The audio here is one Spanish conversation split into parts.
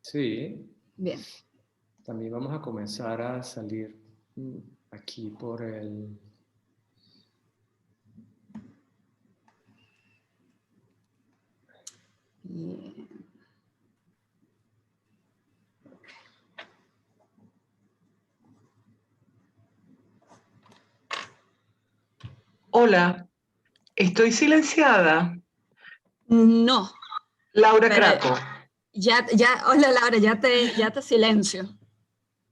Sí. Bien. También vamos a comenzar a salir aquí por el... Bien. Hola, ¿estoy silenciada? No, Laura pero Craco. hola Laura, ya te silencio.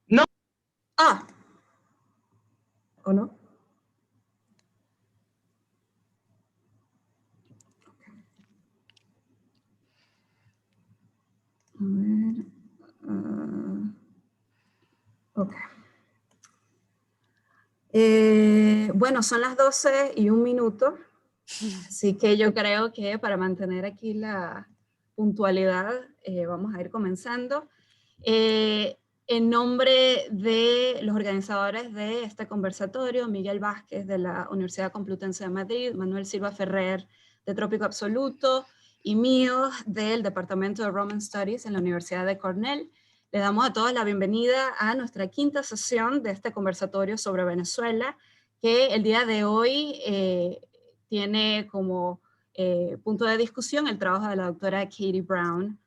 No. Ah. ¿O no? A ver. Ok. Bueno, son las 12:01, así que yo creo que para mantener aquí la puntualidad vamos a ir comenzando. En nombre de los organizadores de este conversatorio, Miguel Vázquez de la Universidad Complutense de Madrid, Manuel Silva Ferrer de Trópico Absoluto y mío del Departamento de Roman Studies en la Universidad de Cornell, le damos a todos la bienvenida a nuestra quinta sesión de este conversatorio sobre Venezuela, que el día de hoy tiene como punto de discusión el trabajo de la doctora Katie Brown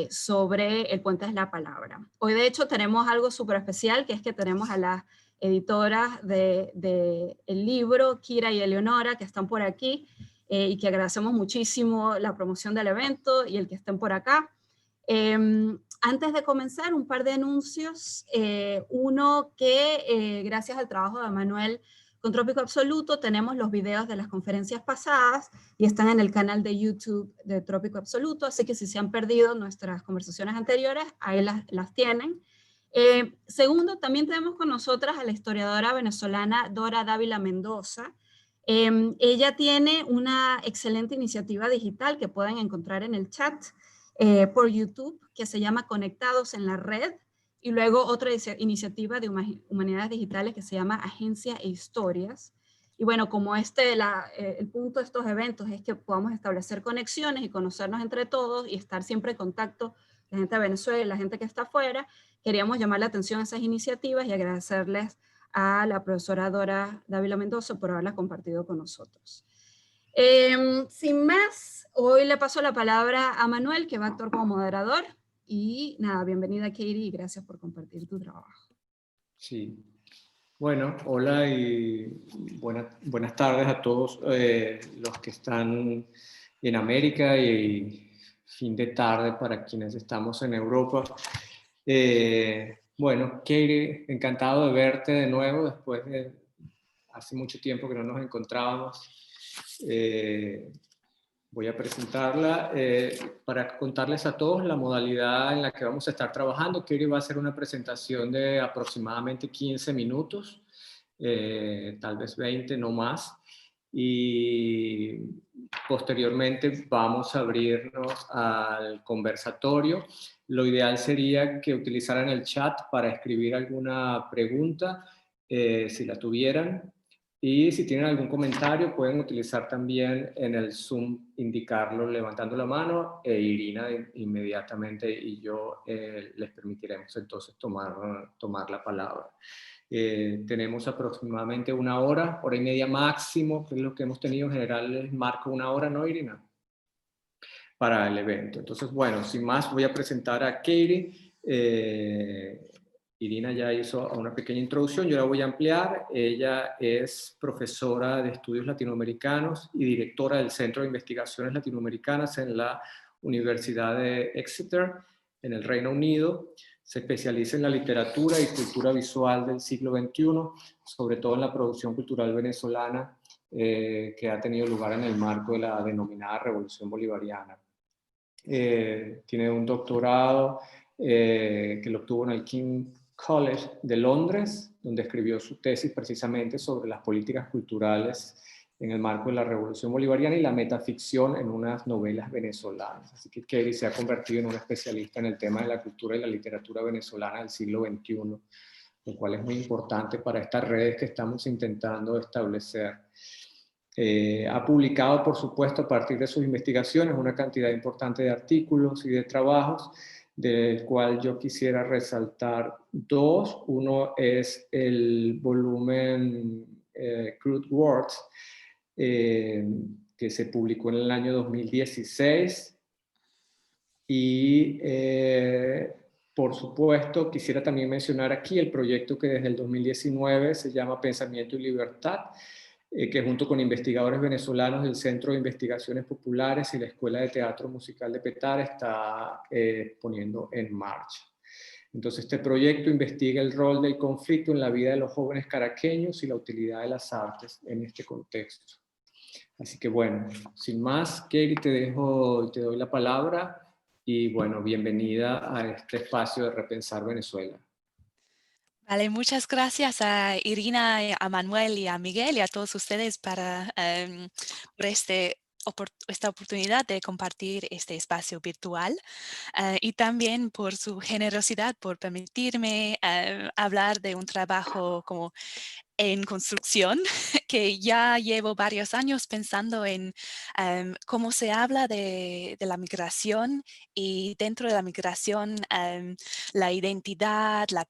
sobre El puente es la palabra. Hoy de hecho tenemos algo súper especial, que es que tenemos a las editoras del libro, Kira y Eleonora, que están por aquí, y que agradecemos muchísimo la promoción del evento y el que estén por acá. Antes de comenzar, un par de anuncios. Uno que, gracias al trabajo de Manuel con Trópico Absoluto, tenemos los videos de las conferencias pasadas y están en el canal de YouTube de Trópico Absoluto, así que si se han perdido nuestras conversaciones anteriores, ahí las tienen. Segundo, también tenemos con nosotras a la historiadora venezolana Dora Dávila Mendoza. Ella tiene una excelente iniciativa digital que pueden encontrar en el chat por YouTube, que se llama Conectados en la Red, y luego otra iniciativa de humanidades digitales que se llama Agencia e Historias. Y bueno, como el punto de estos eventos es que podamos establecer conexiones y conocernos entre todos y estar siempre en contacto, la gente de Venezuela y la gente que está afuera, queríamos llamar la atención a esas iniciativas y agradecerles a la profesora Dora Dávila Mendoza por haberlas compartido con nosotros. Sin más, hoy le paso la palabra a Manuel, que va a actuar como moderador. Y nada, bienvenida Katie y gracias por compartir tu trabajo. Sí. Bueno, hola y buenas tardes a todos los que están en América y fin de tarde para quienes estamos en Europa. Bueno, Katie, encantado de verte de nuevo después de hace mucho tiempo que no nos encontrábamos. Voy a presentarla para contarles a todos la modalidad en la que vamos a estar trabajando. Katie va a hacer una presentación de aproximadamente 15 minutos, tal vez 20, no más. Y posteriormente vamos a abrirnos al conversatorio. Lo ideal sería que utilizaran el chat para escribir alguna pregunta, si la tuvieran. Y si tienen algún comentario, pueden utilizar también en el Zoom, indicarlo levantando la mano, e Irina inmediatamente y yo les permitiremos entonces tomar la palabra. Tenemos aproximadamente una hora y media máximo, que es lo que hemos tenido en general, les marco una hora, ¿no, Irina? Para el evento. Entonces, bueno, sin más, voy a presentar a Katie. Irina ya hizo una pequeña introducción, yo la voy a ampliar. Ella es profesora de estudios latinoamericanos y directora del Centro de Investigaciones Latinoamericanas en la Universidad de Exeter, en el Reino Unido. Se especializa en la literatura y cultura visual del siglo XXI, sobre todo en la producción cultural venezolana que ha tenido lugar en el marco de la denominada Revolución Bolivariana. Tiene un doctorado que lo obtuvo en el King College de Londres, donde escribió su tesis precisamente sobre las políticas culturales en el marco de la Revolución Bolivariana y la metaficción en unas novelas venezolanas. Así que Katie se ha convertido en una especialista en el tema de la cultura y la literatura venezolana del siglo XXI, lo cual es muy importante para estas redes que estamos intentando establecer. Ha publicado, por supuesto, a partir de sus investigaciones, una cantidad importante de artículos y de trabajos del cual yo quisiera resaltar dos. Uno es el volumen Crude Words, que se publicó en el año 2016. Y por supuesto, quisiera también mencionar aquí el proyecto que desde el 2019 se llama Pensamiento y Libertad, que junto con investigadores venezolanos del Centro de Investigaciones Populares y la Escuela de Teatro Musical de Petare está poniendo en marcha. Entonces, este proyecto investiga el rol del conflicto en la vida de los jóvenes caraqueños y la utilidad de las artes en este contexto. Así que bueno, sin más, Katie, te doy la palabra. Y bueno, bienvenida a este espacio de Repensar Venezuela. Vale, muchas gracias a Irina, a Manuel y a Miguel y a todos ustedes por esta oportunidad de compartir este espacio virtual y también por su generosidad por permitirme hablar de un trabajo como en construcción, que ya llevo varios años pensando en cómo se habla de la migración y dentro de la migración la identidad, la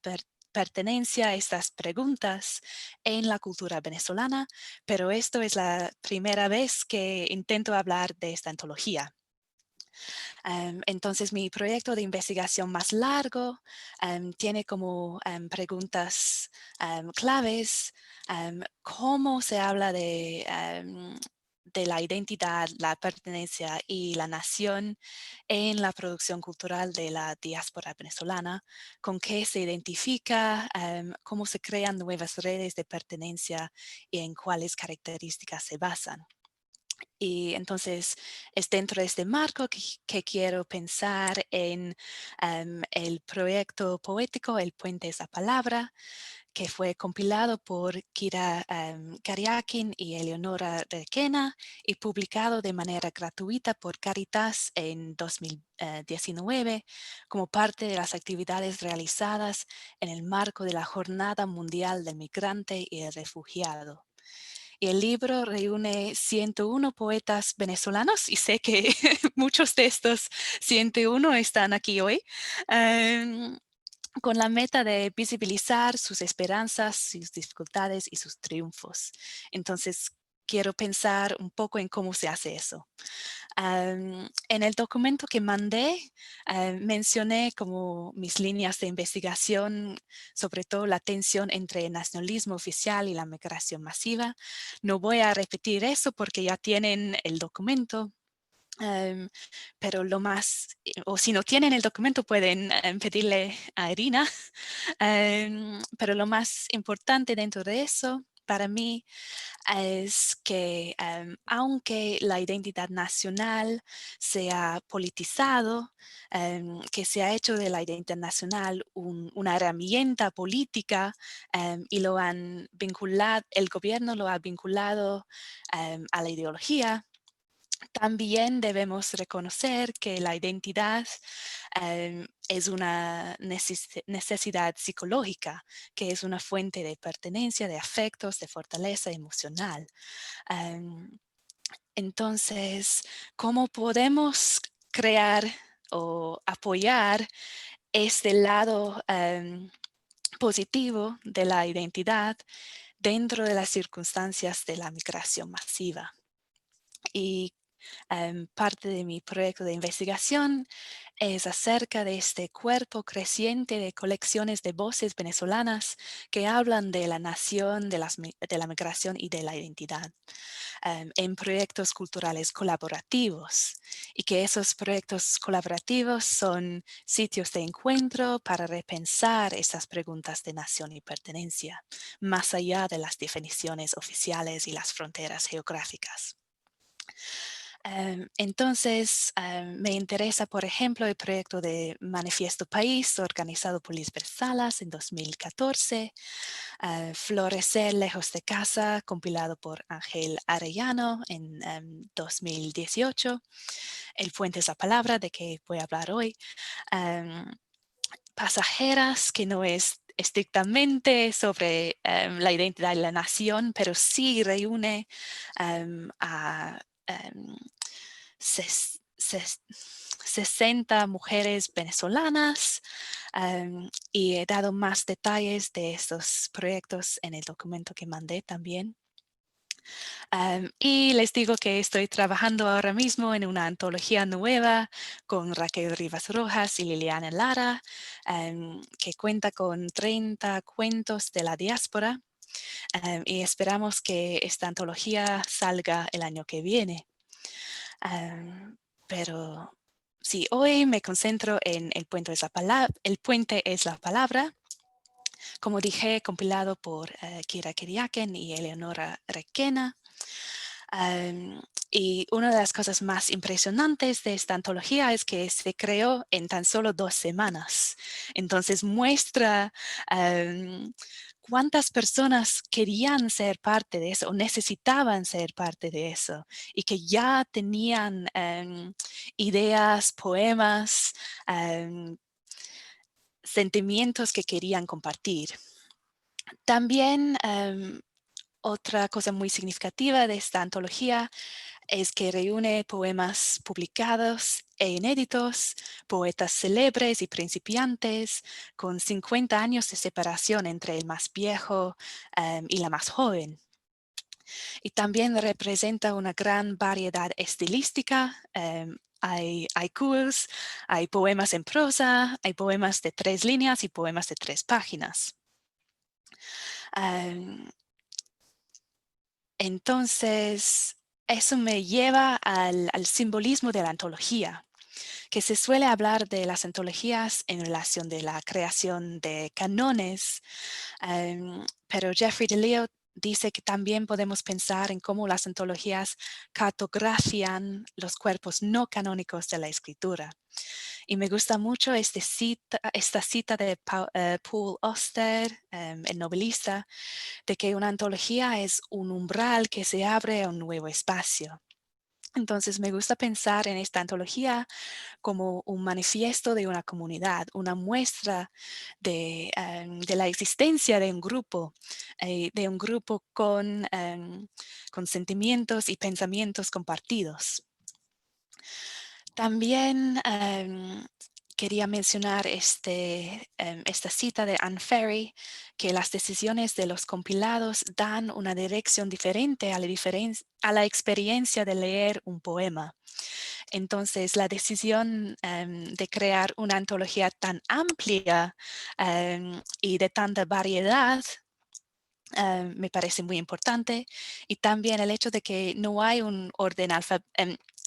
pertenencia, estas preguntas en la cultura venezolana, pero esto es la primera vez que intento hablar de esta antología. Entonces, mi proyecto de investigación más largo tiene como preguntas claves, cómo se habla de la identidad, la pertenencia y la nación en la producción cultural de la diáspora venezolana, con qué se identifica, cómo se crean nuevas redes de pertenencia y en cuáles características se basan. Y entonces es dentro de este marco que quiero pensar en el proyecto poético El Puente es la Palabra, que fue compilado por Kira Kariakin y Eleonora Requena y publicado de manera gratuita por Caritas en 2019 como parte de las actividades realizadas en el marco de la Jornada Mundial del Migrante y el Refugiado. Y el libro reúne 101 poetas venezolanos y sé que muchos de estos 101 están aquí hoy, con la meta de visibilizar sus esperanzas, sus dificultades y sus triunfos. Entonces, quiero pensar un poco en cómo se hace eso. En el documento que mandé, mencioné como mis líneas de investigación, sobre todo la tensión entre el nacionalismo oficial y la migración masiva. No voy a repetir eso porque ya tienen el documento. Pero lo más, o si no tienen el documento pueden pedirle a Irina, pero lo más importante dentro de eso para mí es que aunque la identidad nacional se ha politizado, que se ha hecho de la identidad nacional una herramienta política y lo han vinculado, el gobierno lo ha vinculado a la ideología, también debemos reconocer que la identidad es una necesidad psicológica, que es una fuente de pertenencia, de afectos, de fortaleza emocional. Entonces, ¿cómo podemos crear o apoyar este lado positivo de la identidad dentro de las circunstancias de la migración masiva? Y parte de mi proyecto de investigación es acerca de este cuerpo creciente de colecciones de voces venezolanas que hablan de la nación, de la migración y de la identidad en proyectos culturales colaborativos, y que esos proyectos colaborativos son sitios de encuentro para repensar estas preguntas de nación y pertenencia, más allá de las definiciones oficiales y las fronteras geográficas. Entonces, me interesa, por ejemplo, el proyecto de Manifiesto País, organizado por Lisbeth Salas en 2014, Florecer lejos de casa, compilado por Ángel Arellano en 2018, El Puente es la Palabra, de que voy a hablar hoy, Pasajeras, que no es estrictamente sobre la identidad de la nación, pero sí reúne a 60 mujeres venezolanas, y he dado más detalles de estos proyectos en el documento que mandé también. Y les digo que estoy trabajando ahora mismo en una antología nueva con Raquel Rivas Rojas y Liliana Lara, que cuenta con 30 cuentos de la diáspora, y esperamos que esta antología salga el año que viene. Pero sí, hoy me concentro en El puente es la palabra. Como dije, compilado por Kira Kiriaken y Eleonora Requena. Y una de las cosas más impresionantes de esta antología es que se creó en tan solo 2 semanas. Entonces muestra cuántas personas querían ser parte de eso o necesitaban ser parte de eso y que ya tenían ideas, poemas, sentimientos que querían compartir. También otra cosa muy significativa de esta antología es que reúne poemas publicados e inéditos, poetas célebres y principiantes, con 50 años de separación entre el más viejo y la más joven. Y también representa una gran variedad estilística. Hay haikus, hay poemas en prosa, hay poemas de 3 líneas y poemas de 3 páginas. Entonces, eso me lleva al simbolismo de la antología, que se suele hablar de las antologías en relación de la creación de canones, pero Jeffrey DeLeo dice que también podemos pensar en cómo las antologías cartografian los cuerpos no canónicos de la escritura. Y me gusta mucho esta cita de Paul Auster, el novelista, de que una antología es un umbral que se abre a un nuevo espacio. Entonces me gusta pensar en esta antología como un manifiesto de una comunidad, una muestra de la existencia de un grupo con sentimientos y pensamientos compartidos. También quería mencionar esta cita de Anne Ferry, que las decisiones de los compilados dan una dirección diferente a la experiencia de leer un poema. Entonces, la decisión de crear una antología tan amplia y de tanta variedad me parece muy importante. Y también el hecho de que no hay un orden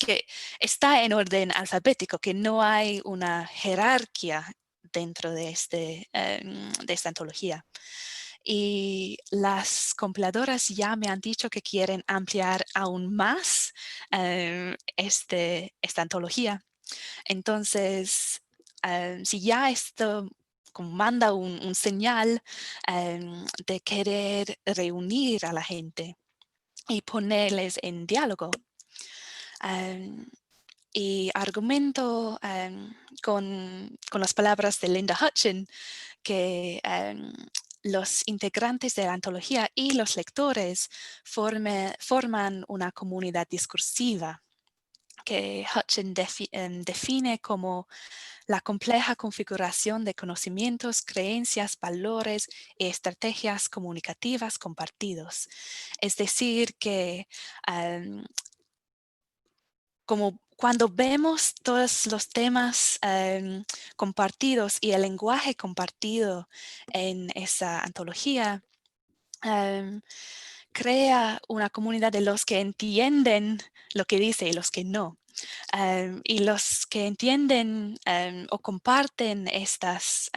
que está en orden alfabético, que no hay una jerarquía dentro de esta antología. Y las compiladoras ya me han dicho que quieren ampliar aún más esta antología. Entonces, si ya esto como manda un señal de querer reunir a la gente y ponerles en diálogo. Y argumento con las palabras de Linda Hutcheon que los integrantes de la antología y los lectores forman una comunidad discursiva que Hutcheon define como la compleja configuración de conocimientos, creencias, valores y estrategias comunicativas compartidos. Es decir, que como cuando vemos todos los temas compartidos y el lenguaje compartido en esa antología, crea una comunidad de los que entienden lo que dice y los que no. Y los que entienden o comparten estas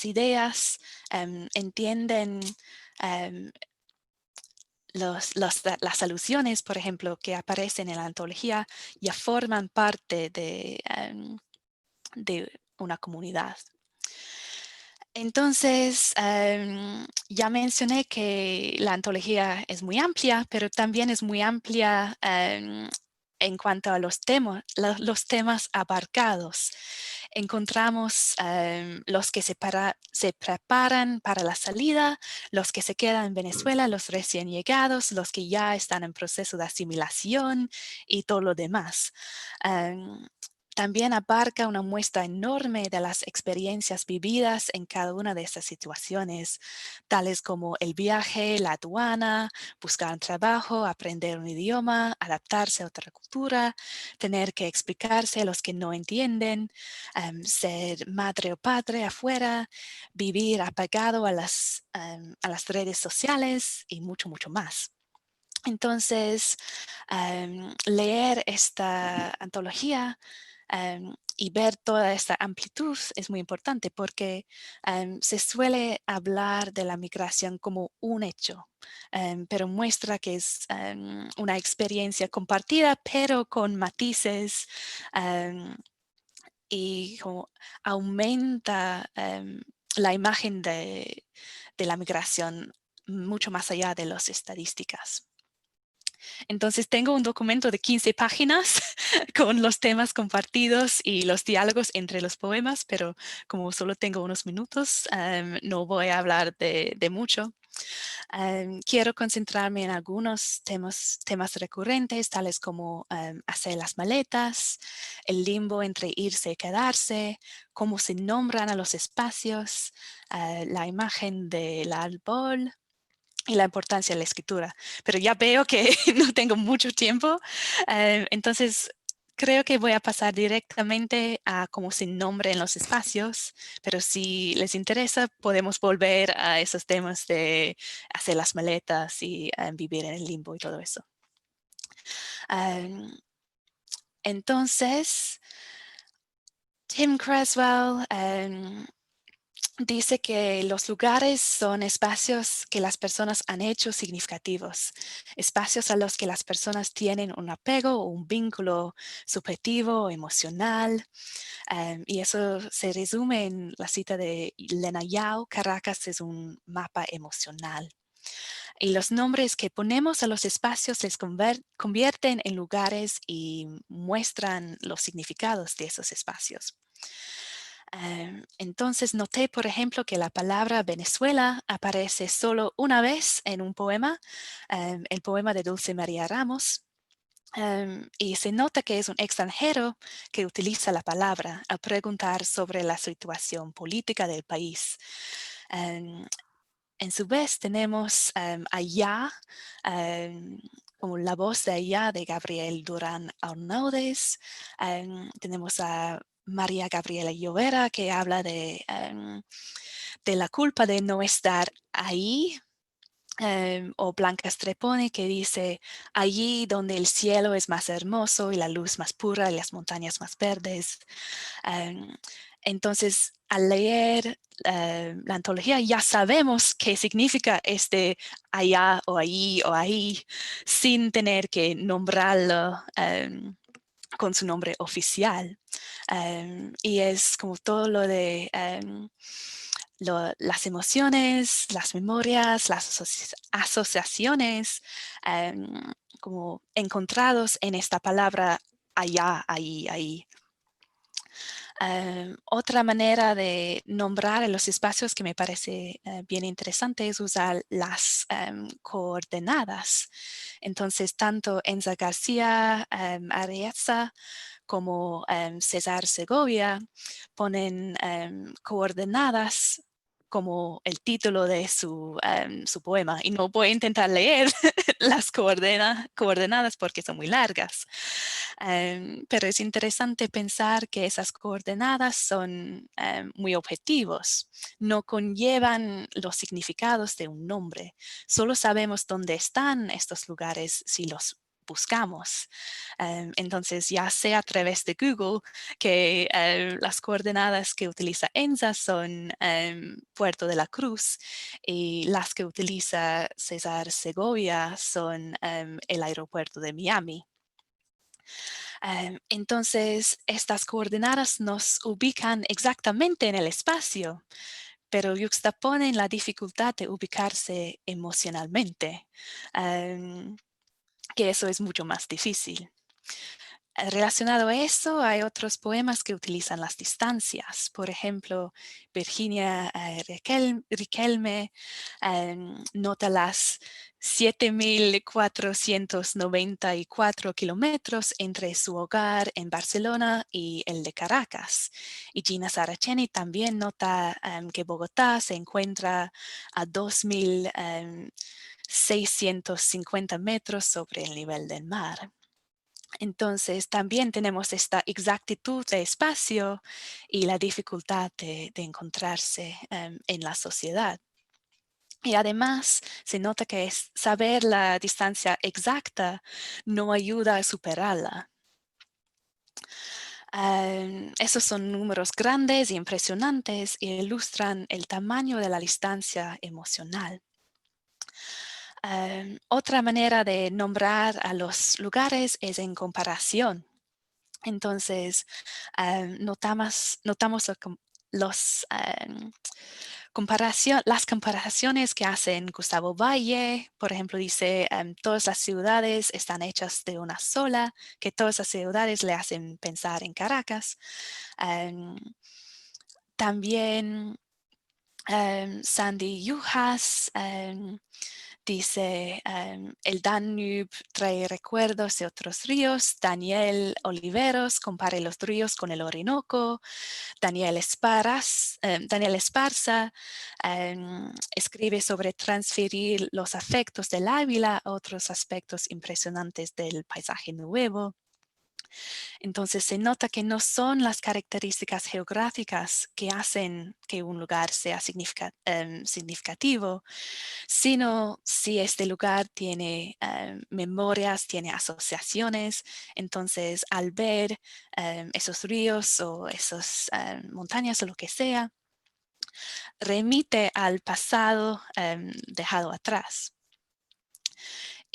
ideas, entienden las alusiones, por ejemplo, que aparecen en la antología, ya forman parte de una comunidad. Entonces, ya mencioné que la antología es muy amplia, pero también es muy amplia en cuanto a los temas abarcados. Encontramos los que se preparan para la salida, los que se quedan en Venezuela, los recién llegados, los que ya están en proceso de asimilación y todo lo demás. También abarca una muestra enorme de las experiencias vividas en cada una de estas situaciones, tales como el viaje, la aduana, buscar un trabajo, aprender un idioma, adaptarse a otra cultura, tener que explicarse a los que no entienden, ser madre o padre afuera, vivir apagado a las redes sociales y mucho, mucho más. Entonces, leer esta antología y ver toda esta amplitud es muy importante porque se suele hablar de la migración como un hecho, pero muestra que es una experiencia compartida, pero con matices y como aumenta la imagen de la migración mucho más allá de las estadísticas. Entonces tengo un documento de 15 páginas con los temas compartidos y los diálogos entre los poemas, pero como solo tengo unos minutos, no voy a hablar de mucho. Quiero concentrarme en algunos temas recurrentes, tales como hacer las maletas, el limbo entre irse y quedarse, cómo se nombran a los espacios, la imagen del árbol, y la importancia de la escritura. Pero ya veo que no tengo mucho tiempo, entonces creo que voy a pasar directamente a cómo se nombren los espacios, pero si les interesa podemos volver a esos temas de hacer las maletas y vivir en el limbo y todo eso. Entonces, Tim Creswell dice que los lugares son espacios que las personas han hecho significativos, espacios a los que las personas tienen un apego o un vínculo subjetivo o emocional. Y eso se resume en la cita de Lena Yao: Caracas es un mapa emocional. Y los nombres que ponemos a los espacios les convierten en lugares y muestran los significados de esos espacios. Entonces noté, por ejemplo, que la palabra Venezuela aparece solo una vez en un poema, el poema de Dulce María Ramos, y se nota que es un extranjero que utiliza la palabra al preguntar sobre la situación política del país. En su vez tenemos Allá, como La voz de Allá de Gabriel Durán Arnaudes. Tenemos a María Gabriela Llovera, que habla de la culpa de no estar ahí, o Blanca Streponi, que dice: allí donde el cielo es más hermoso y la luz más pura y las montañas más verdes. Entonces, al leer la antología ya sabemos qué significa este allá o allí o ahí, sin tener que nombrarlo con su nombre oficial. Y es como todo lo de las emociones, las memorias, las asociaciones como encontrados en esta palabra allá, ahí, ahí. Otra manera de nombrar los espacios que me parece bien interesante es usar las coordenadas. Entonces, tanto Enza García Araiza como César Segovia ponen coordenadas como el título de su poema. Y no voy a intentar leer las coordenadas porque son muy largas. Pero es interesante pensar que esas coordenadas son muy objetivos. No conllevan los significados de un nombre. Solo sabemos dónde están estos lugares si los buscamos. Entonces, ya sea a través de Google, que las coordenadas que utiliza Enza son Puerto de la Cruz, y las que utiliza César Segovia son el aeropuerto de Miami. Entonces, estas coordenadas nos ubican exactamente en el espacio, pero yuxtaponen la dificultad de ubicarse emocionalmente, que eso es mucho más difícil. Relacionado a eso, hay otros poemas que utilizan las distancias. Por ejemplo, Virginia Riquelme nota las 7.494 kilómetros entre su hogar en Barcelona y el de Caracas. Y Gina Saraceni también nota que Bogotá se encuentra a 2.650 metros sobre el nivel del mar. Entonces, también tenemos esta exactitud de espacio y la dificultad de encontrarse en la sociedad. Y además, se nota que saber la distancia exacta no ayuda a superarla. Esos son números grandes y impresionantes y ilustran el tamaño de la distancia emocional. Otra manera de nombrar a los lugares es en comparación. Entonces, notamos las comparaciones que hacen Gustavo Valle. Por ejemplo, dice, todas las ciudades están hechas de una sola, que todas las ciudades le hacen pensar en Caracas. También Sandy Yujas dice, el Danube trae recuerdos de otros ríos. Daniel Oliveros compara los ríos con el Orinoco. Daniel Esparza escribe sobre transferir los afectos del Ávila a otros aspectos impresionantes del paisaje nuevo. Entonces se nota que no son las características geográficas que hacen que un lugar sea significativo, sino si este lugar tiene memorias, tiene asociaciones. Entonces al ver esos ríos o esas montañas o lo que sea, remite al pasado dejado atrás.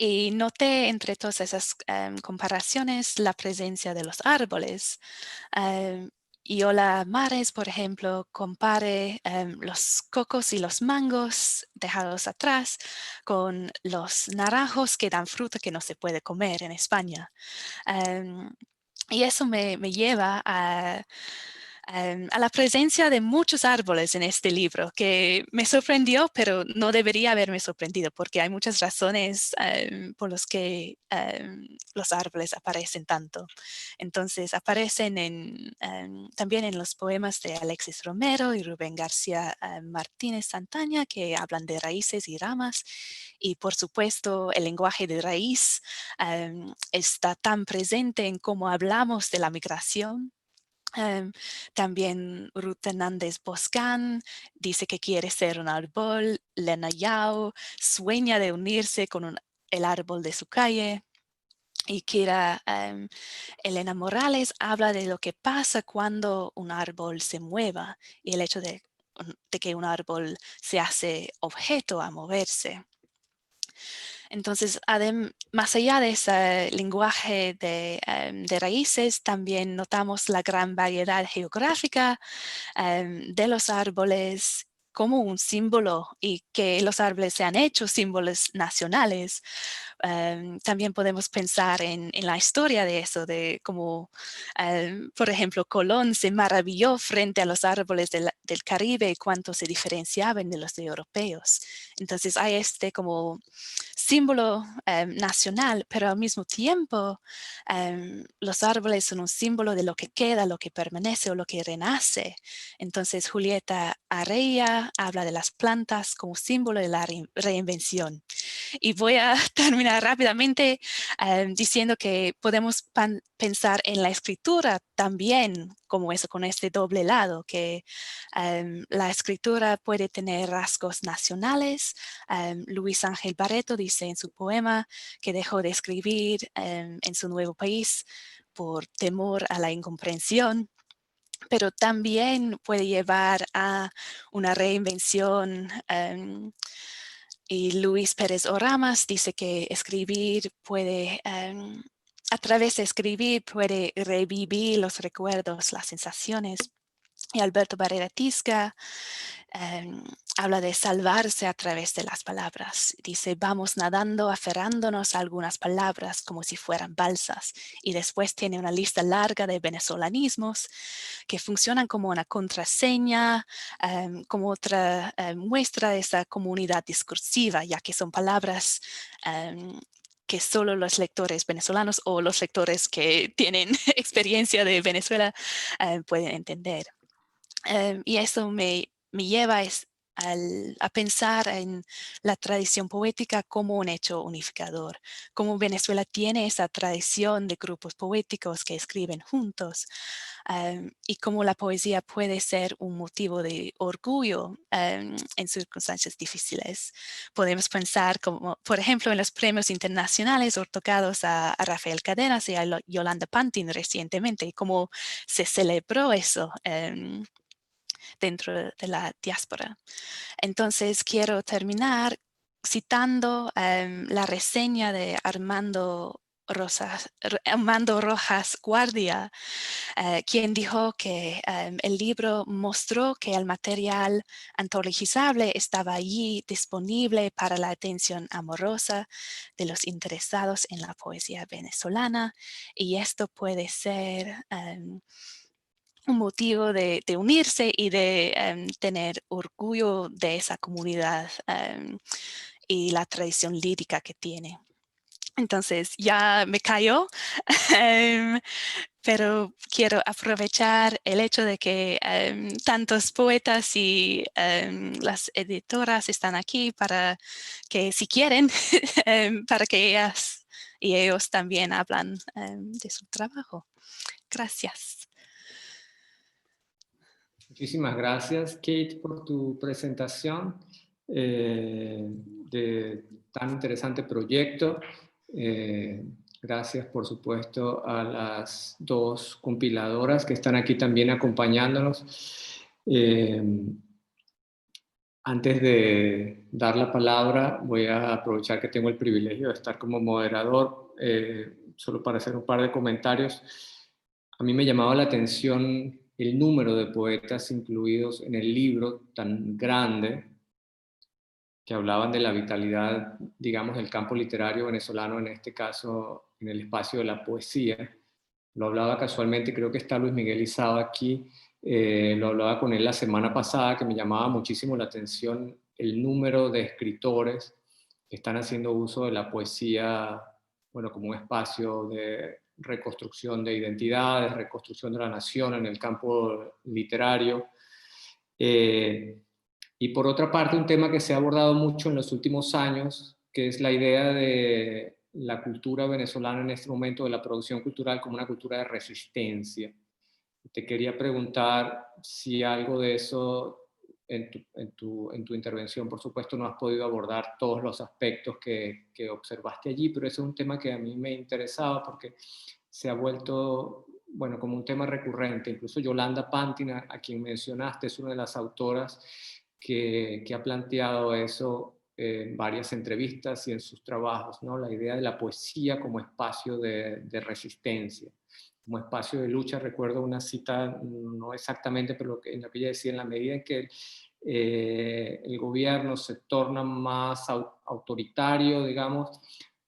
Y noté entre todas esas comparaciones la presencia de los árboles. Iola Mares, por ejemplo, compare los cocos y los mangos dejados atrás con los naranjos que dan fruta que no se puede comer en España. Y eso me lleva a la presencia de muchos árboles en este libro, que me sorprendió, pero no debería haberme sorprendido, porque hay muchas razones por las que los árboles aparecen tanto. Entonces, aparecen también en los poemas de Alexis Romero y Rubén García Martínez Santaña, que hablan de raíces y ramas. Y, por supuesto, el lenguaje de raíz está tan presente en cómo hablamos de la migración. También Ruth Hernández Boscán dice que quiere ser un árbol. Lena Yao sueña de unirse con el árbol de su calle. Y Kira Elena Morales habla de lo que pasa cuando un árbol se mueva y el hecho de que un árbol se hace objeto a moverse. Entonces, más allá de ese lenguaje de raíces, también notamos la gran variedad geográfica de los árboles como un símbolo y que los árboles se han hecho símbolos nacionales. También podemos pensar en la historia de eso, de cómo, por ejemplo, Colón se maravilló frente a los árboles del Caribe y cuánto se diferenciaban de los europeos. Entonces hay este como símbolo nacional, pero al mismo tiempo los árboles son un símbolo de lo que queda, lo que permanece o lo que renace. Entonces Julieta Arreia habla de las plantas como símbolo de la reinvención. Y voy a terminar rápidamente diciendo que podemos pensar en la escritura también como eso, con este doble lado, que la escritura puede tener rasgos nacionales. Luis Ángel Barreto dice en su poema que dejó de escribir en su nuevo país por temor a la incomprensión, pero también puede llevar a una reinvención. Y Luis Pérez Oramas dice que escribir puede, a través de escribir, puede revivir los recuerdos, las sensaciones. Y Alberto Barrera Tisca habla de salvarse a través de las palabras. Dice, vamos nadando aferrándonos a algunas palabras como si fueran balsas. Y después tiene una lista larga de venezolanismos que funcionan como una contraseña, como otra muestra de esa comunidad discursiva, ya que son palabras que solo los lectores venezolanos o los lectores que tienen experiencia de Venezuela pueden entender. Y eso me lleva a pensar en la tradición poética como un hecho unificador, como Venezuela tiene esa tradición de grupos poéticos que escriben juntos, y cómo la poesía puede ser un motivo de orgullo en circunstancias difíciles. Podemos pensar, como, por ejemplo, en los premios internacionales otorgados a Rafael Cadenas y a Yolanda Pantin recientemente, y cómo se celebró eso dentro de la diáspora. Entonces quiero terminar citando la reseña de Armando Rojas Guardia, quien dijo que el libro mostró que el material antologizable estaba allí disponible para la atención amorosa de los interesados en la poesía venezolana, y esto puede ser un motivo de unirse y de tener orgullo de esa comunidad y la tradición lírica que tiene. Entonces ya me cayó, pero quiero aprovechar el hecho de que tantos poetas y las editoras están aquí para que, si quieren, para que ellas y ellos también hablan de su trabajo. Gracias. Muchísimas gracias, Kate, por tu presentación de tan interesante proyecto. Gracias, por supuesto, a las dos compiladoras que están aquí también acompañándonos. Antes de dar la palabra, voy a aprovechar que tengo el privilegio de estar como moderador, solo para hacer un par de comentarios. A mí me llamaba la atención el número de poetas incluidos en el libro tan grande, que hablaban de la vitalidad, digamos, del campo literario venezolano, en este caso, en el espacio de la poesía. Lo hablaba casualmente, creo que está Luis Miguel Izaba aquí, lo hablaba con él la semana pasada, que me llamaba muchísimo la atención el número de escritores que están haciendo uso de la poesía, bueno, como un espacio de reconstrucción de identidades, reconstrucción de la nación en el campo literario. Y por otra parte, un tema que se ha abordado mucho en los últimos años, que es la idea de la cultura venezolana en este momento, de la producción cultural como una cultura de resistencia. Te quería preguntar si algo de eso en tu intervención, por supuesto, no has podido abordar todos los aspectos que observaste allí, pero ese es un tema que a mí me interesaba porque se ha vuelto, bueno, como un tema recurrente. Incluso Yolanda Pantin, a quien mencionaste, es una de las autoras que ha planteado eso en varias entrevistas y en sus trabajos, ¿no? La idea de la poesía como espacio de resistencia, como espacio de lucha. Recuerdo una cita, no exactamente, pero en lo que ella decía, en la medida en que el gobierno se torna más autoritario, digamos,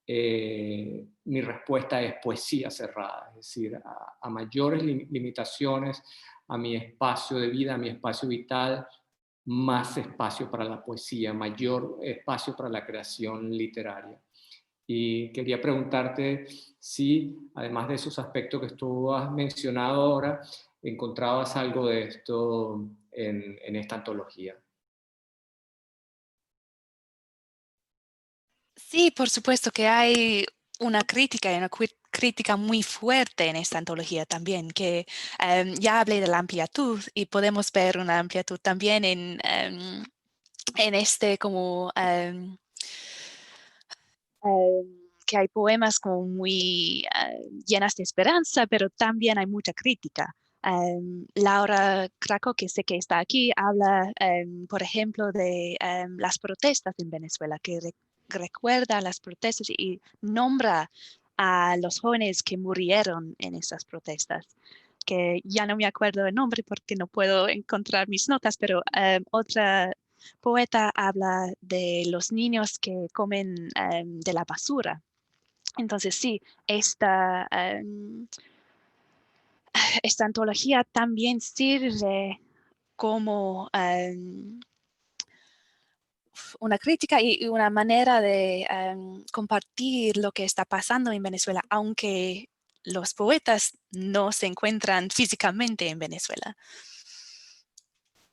mi respuesta es poesía cerrada, es decir, a mayores limitaciones a mi espacio de vida, a mi espacio vital, más espacio para la poesía, mayor espacio para la creación literaria. Y quería preguntarte si, además de esos aspectos que tú has mencionado ahora, encontrabas algo de esto en esta antología. Sí, por supuesto que hay una crítica y una crítica muy fuerte en esta antología también, que ya hablé de la amplitud y podemos ver una amplitud también en este como que hay poemas como muy llenas de esperanza, pero también hay mucha crítica. Laura Craco, que sé que está aquí, habla, por ejemplo, de las protestas en Venezuela, que recuerda las protestas y nombra a los jóvenes que murieron en esas protestas. que ya no me acuerdo el nombre porque no puedo encontrar mis notas, pero otra poeta habla de los niños que comen de la basura. Entonces sí, esta antología también sirve como una crítica y una manera de compartir lo que está pasando en Venezuela, aunque los poetas no se encuentran físicamente en Venezuela.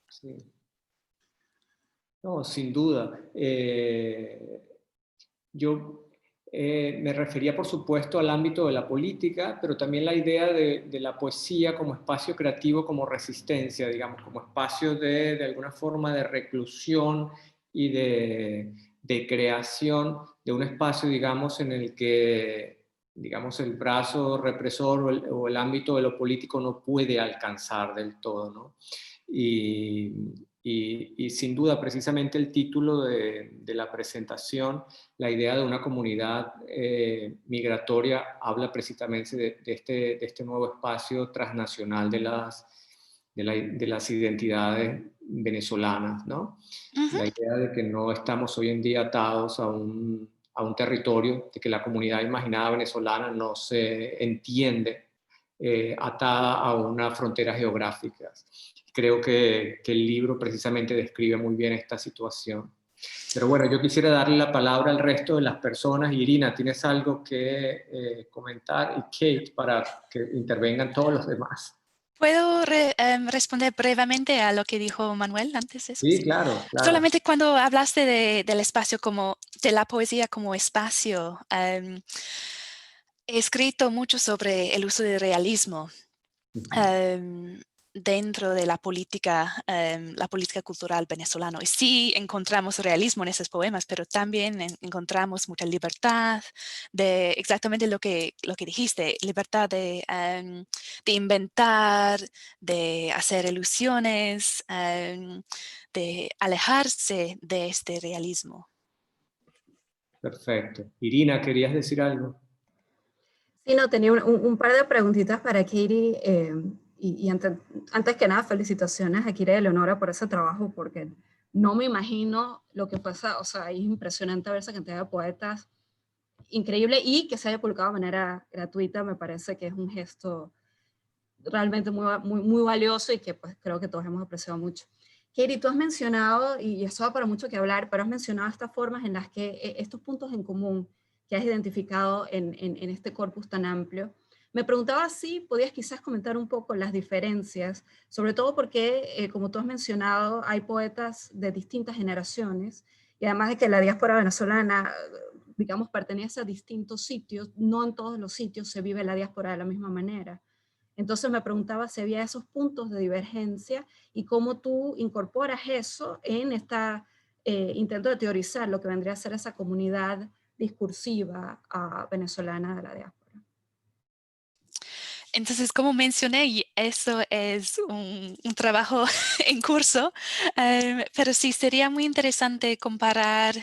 Sí. No, sin duda. Yo me refería, por supuesto, al ámbito de la política, pero también la idea de la poesía como espacio creativo, como resistencia, digamos, como espacio de alguna forma de reclusión y de creación de un espacio, digamos, en el que, digamos, el brazo represor o el ámbito de lo político no puede alcanzar del todo, ¿no? Y sin duda, precisamente el título de la presentación, la idea de una comunidad migratoria, habla precisamente de este nuevo espacio transnacional de las identidades venezolanas, ¿no? La idea de que no estamos hoy en día atados a un territorio, de que la comunidad imaginada venezolana no se entiende atada a una frontera geográfica. Creo que el libro precisamente describe muy bien esta situación. Pero bueno, yo quisiera darle la palabra al resto de las personas. Irina, ¿tienes algo que comentar? Y Kate, para que intervengan todos los demás. ¿Puedo responder brevemente a lo que dijo Manuel antes de eso? Sí, claro, claro. Solamente cuando hablaste del espacio de la poesía como espacio, he escrito mucho sobre el uso del realismo dentro de la política cultural venezolana. Y sí encontramos realismo en esos poemas, pero también encontramos mucha libertad de exactamente lo que dijiste, libertad de inventar, de hacer ilusiones, de alejarse de este realismo. Perfecto. Irina, ¿querías decir algo? Sí, no, tenía un par de preguntitas para Katie. Y antes que nada, felicitaciones a Kira y Eleonora por ese trabajo, porque no me imagino lo que pasa. O sea, es impresionante ver esa cantidad de poetas, increíble, y que se haya publicado de manera gratuita. Me parece que es un gesto realmente muy valioso y que pues creo que todos hemos apreciado mucho. Katie, tú has mencionado, y eso da para mucho que hablar, pero has mencionado estas formas en las que estos puntos en común que has identificado en este corpus tan amplio. Me preguntaba si podías quizás comentar un poco las diferencias, sobre todo porque, como tú has mencionado, hay poetas de distintas generaciones, y además de que la diáspora venezolana, digamos, pertenece a distintos sitios, no en todos los sitios se vive la diáspora de la misma manera. Entonces me preguntaba si había esos puntos de divergencia y cómo tú incorporas eso en este intento de teorizar lo que vendría a ser esa comunidad discursiva venezolana de la diáspora. Entonces, como mencioné, eso es un trabajo en curso, pero sí sería muy interesante comparar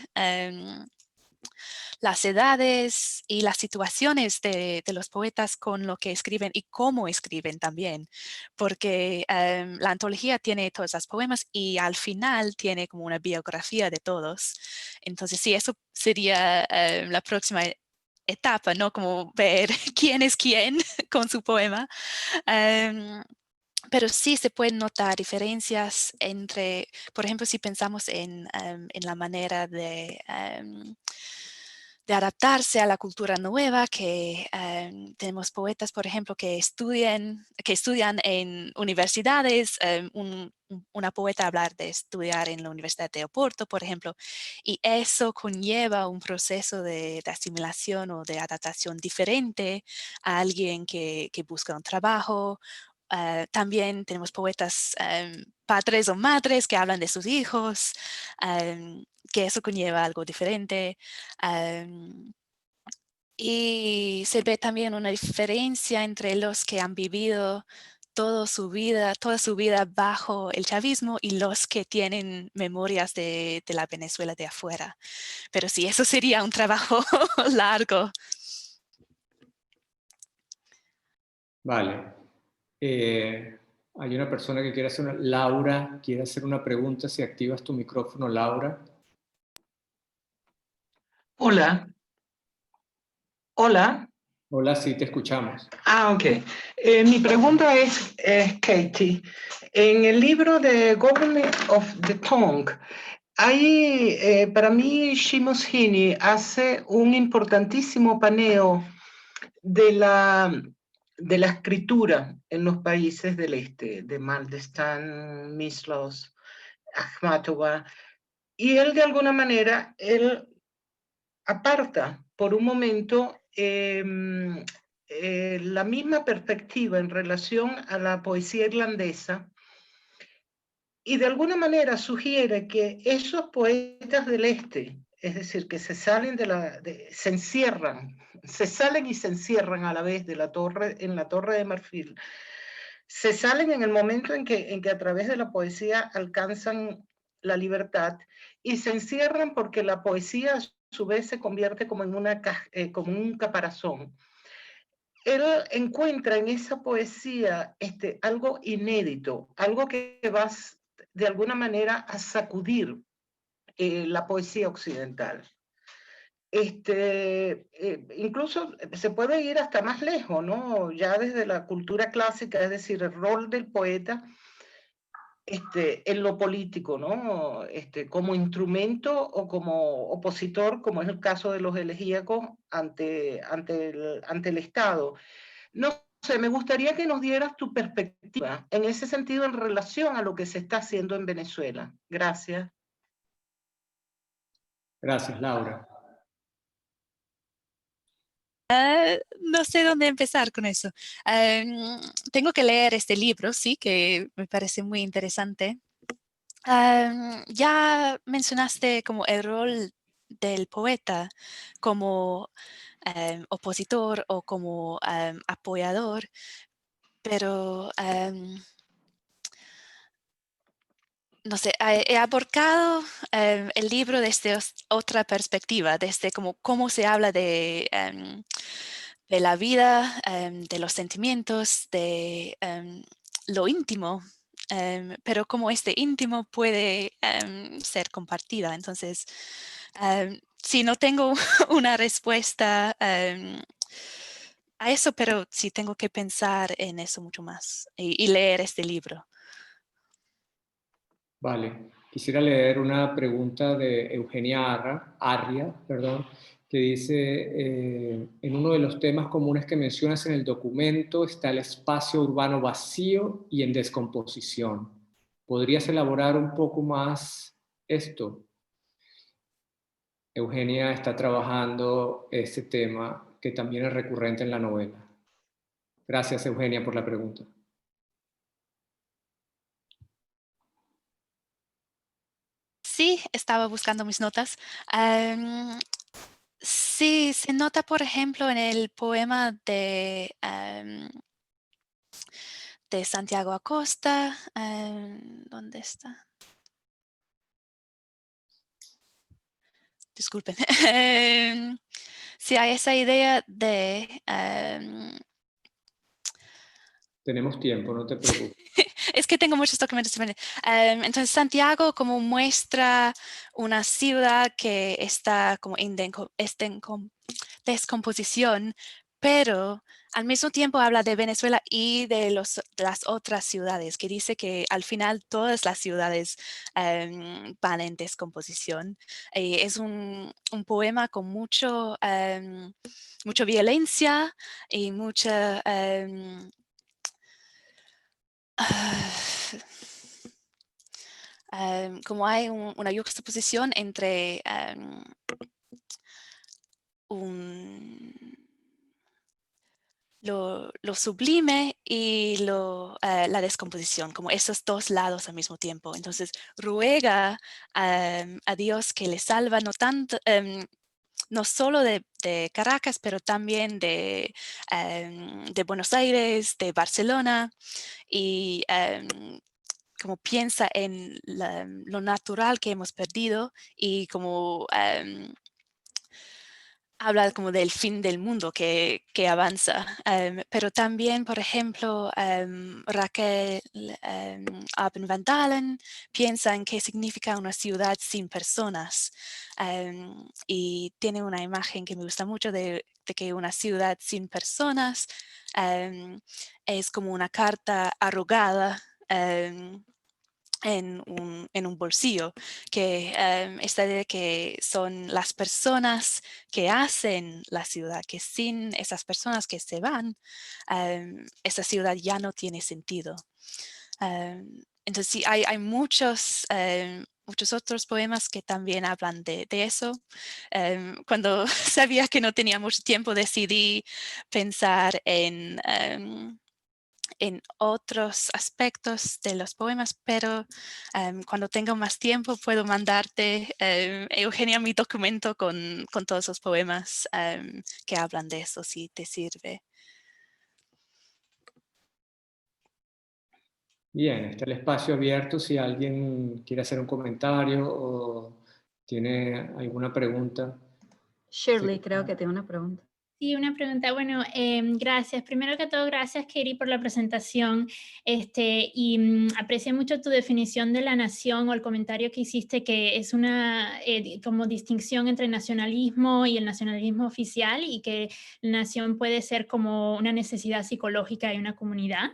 las edades y las situaciones de los poetas con lo que escriben y cómo escriben también, porque la antología tiene todos los poemas y al final tiene como una biografía de todos. Entonces, sí, eso sería la próxima etapa, ¿no? Como ver quién es quién con su poema. Pero sí se pueden notar diferencias entre, por ejemplo, si pensamos en la manera de adaptarse a la cultura nueva, que tenemos poetas, por ejemplo, que estudian en universidades. Una poeta hablar de estudiar en la Universidad de Oporto, por ejemplo, y eso conlleva un proceso de asimilación o de adaptación diferente a alguien que busca un trabajo. También tenemos poetas padres o madres que hablan de sus hijos, que eso conlleva algo diferente. Y se ve también una diferencia entre los que han vivido toda su vida bajo el chavismo y los que tienen memorias de la Venezuela de afuera. Pero sí, eso sería un trabajo largo. Vale. Hay una persona que quiere hacer Laura, quiere hacer una pregunta. Si activas tu micrófono, Laura. Hola. Hola. Hola, sí, te escuchamos. Ok. Mi pregunta es, Katie, en el libro de Government of the Tongue, para mí, Seamus Heaney hace un importantísimo paneo de la escritura en los países del este, de Maldestán, Mislos, Akhmatova, y él de alguna manera, él aparta por un momento la misma perspectiva en relación a la poesía irlandesa y de alguna manera sugiere que esos poetas del este, es decir, que se salen se encierran, se salen y se encierran a la vez en la Torre de Marfil, se salen en el momento en que a través de la poesía alcanzan la libertad y se encierran porque la poesía a su vez se convierte como como un caparazón. Él encuentra en esa poesía algo inédito, algo que va de alguna manera a sacudir la poesía occidental. Incluso se puede ir hasta más lejos, ¿no? Ya desde la cultura clásica, es decir, el rol del poeta en lo político, ¿no? Como instrumento o como opositor, como es el caso de los elegíacos ante el Estado. No sé, me gustaría que nos dieras tu perspectiva en ese sentido en relación a lo que se está haciendo en Venezuela. Gracias. Gracias, Laura. No sé dónde empezar con eso. Tengo que leer este libro, sí, que me parece muy interesante. Ya mencionaste como el rol del poeta como opositor o como apoyador, pero no sé, he abarcado el libro desde otra perspectiva, desde como cómo se habla de la vida, de los sentimientos, de lo íntimo, pero cómo este íntimo puede ser compartida. Entonces, sí, no tengo una respuesta a eso, pero sí tengo que pensar en eso mucho más y leer este libro. Vale. Quisiera leer una pregunta de Eugenia Arria, que dice, en uno de los temas comunes que mencionas en el documento está el espacio urbano vacío y en descomposición. ¿Podrías elaborar un poco más esto? Eugenia está trabajando este tema que también es recurrente en la novela. Gracias, Eugenia, por la pregunta. Sí, estaba buscando mis notas. Sí, se nota, por ejemplo, en el poema de Santiago Acosta. ¿Dónde está? Disculpen. Sí, hay esa idea de... Tenemos tiempo, no te preocupes. Es que tengo muchos documentos. Entonces, Santiago como muestra una ciudad que está como en descomposición, pero al mismo tiempo habla de Venezuela y de las otras ciudades, que dice que al final todas las ciudades van en descomposición. Es un poema con mucha violencia y mucha... como hay una juxtaposición entre lo sublime y la descomposición, como esos dos lados al mismo tiempo. Entonces ruega a Dios que le salva no tanto, no solo de Caracas, pero también de Buenos Aires, de Barcelona, y como piensa en lo natural que hemos perdido y como habla como del fin del mundo que avanza, pero también, por ejemplo, Raquel Aben van Dalen piensa en qué significa una ciudad sin personas, y tiene una imagen que me gusta mucho de que una ciudad sin personas es como una carta arrugada en un bolsillo, que está de que son las personas que hacen la ciudad, que sin esas personas que se van, esa ciudad ya no tiene sentido. Entonces sí, hay muchos, muchos otros poemas que también hablan de eso. Cuando sabía que no tenía mucho tiempo, decidí pensar en otros aspectos de los poemas, pero cuando tengo más tiempo puedo mandarte, Eugenia, mi documento con todos los poemas que hablan de eso, si te sirve. Bien, está el espacio abierto si alguien quiere hacer un comentario o tiene alguna pregunta. Shirley, creo que tiene una pregunta. Sí, una pregunta. Bueno, gracias. Primero que todo, gracias, Katie, por la presentación. Aprecio mucho tu definición de la nación o el comentario que hiciste, que es una como distinción entre nacionalismo y el nacionalismo oficial, y que la nación puede ser como una necesidad psicológica de una comunidad.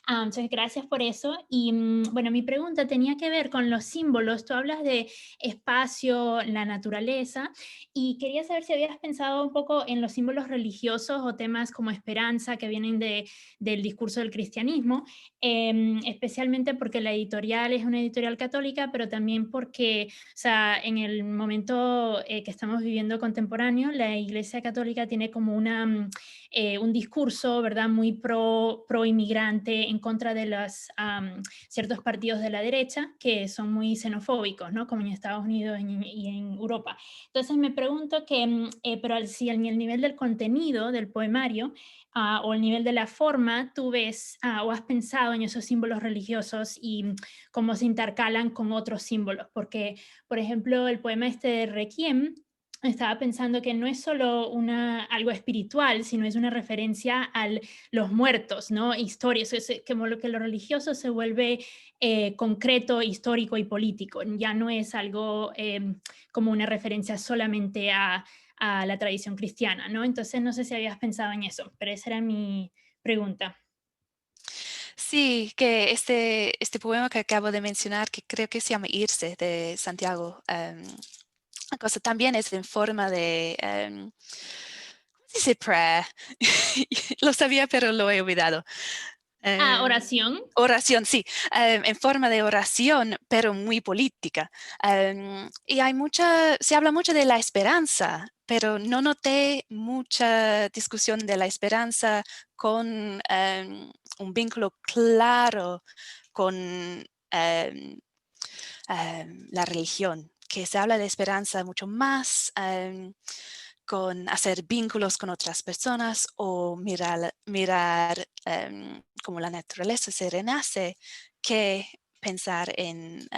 Entonces, gracias por eso. Bueno, mi pregunta tenía que ver con los símbolos. Tú hablas de espacio, la naturaleza, y quería saber si habías pensado un poco en los símbolos religiosos o temas como esperanza que vienen del discurso del cristianismo, especialmente porque la editorial es una editorial católica, pero también porque, o sea, en el momento que estamos viviendo contemporáneo, la Iglesia Católica tiene como un discurso, ¿verdad?, muy pro inmigrante, en contra de ciertos partidos de la derecha que son muy xenofóbicos, ¿no?, como en Estados Unidos y en Europa. Entonces me pregunto pero si en el nivel del contenido del poemario o el nivel de la forma, tú ves o has pensado en esos símbolos religiosos y cómo se intercalan con otros símbolos, porque, por ejemplo, el poema este de Requiem, estaba pensando que no es solo algo espiritual, sino es una referencia a los muertos, ¿no? Historias, como lo que lo religioso se vuelve concreto, histórico y político. Ya no es algo como una referencia solamente a la tradición cristiana, ¿no? Entonces no sé si habías pensado en eso, pero esa era mi pregunta. Sí, que este poema que acabo de mencionar, que creo que se llama Irse, de Santiago, cosa también es en forma de, ¿cómo se dice prayer? Lo sabía, pero lo he olvidado. Oración. Oración, sí, en forma de oración, pero muy política. Y se habla mucho de la esperanza, pero no noté mucha discusión de la esperanza con un vínculo claro con la religión, que se habla de esperanza mucho más con hacer vínculos con otras personas o mirar cómo la naturaleza se renace, que pensar en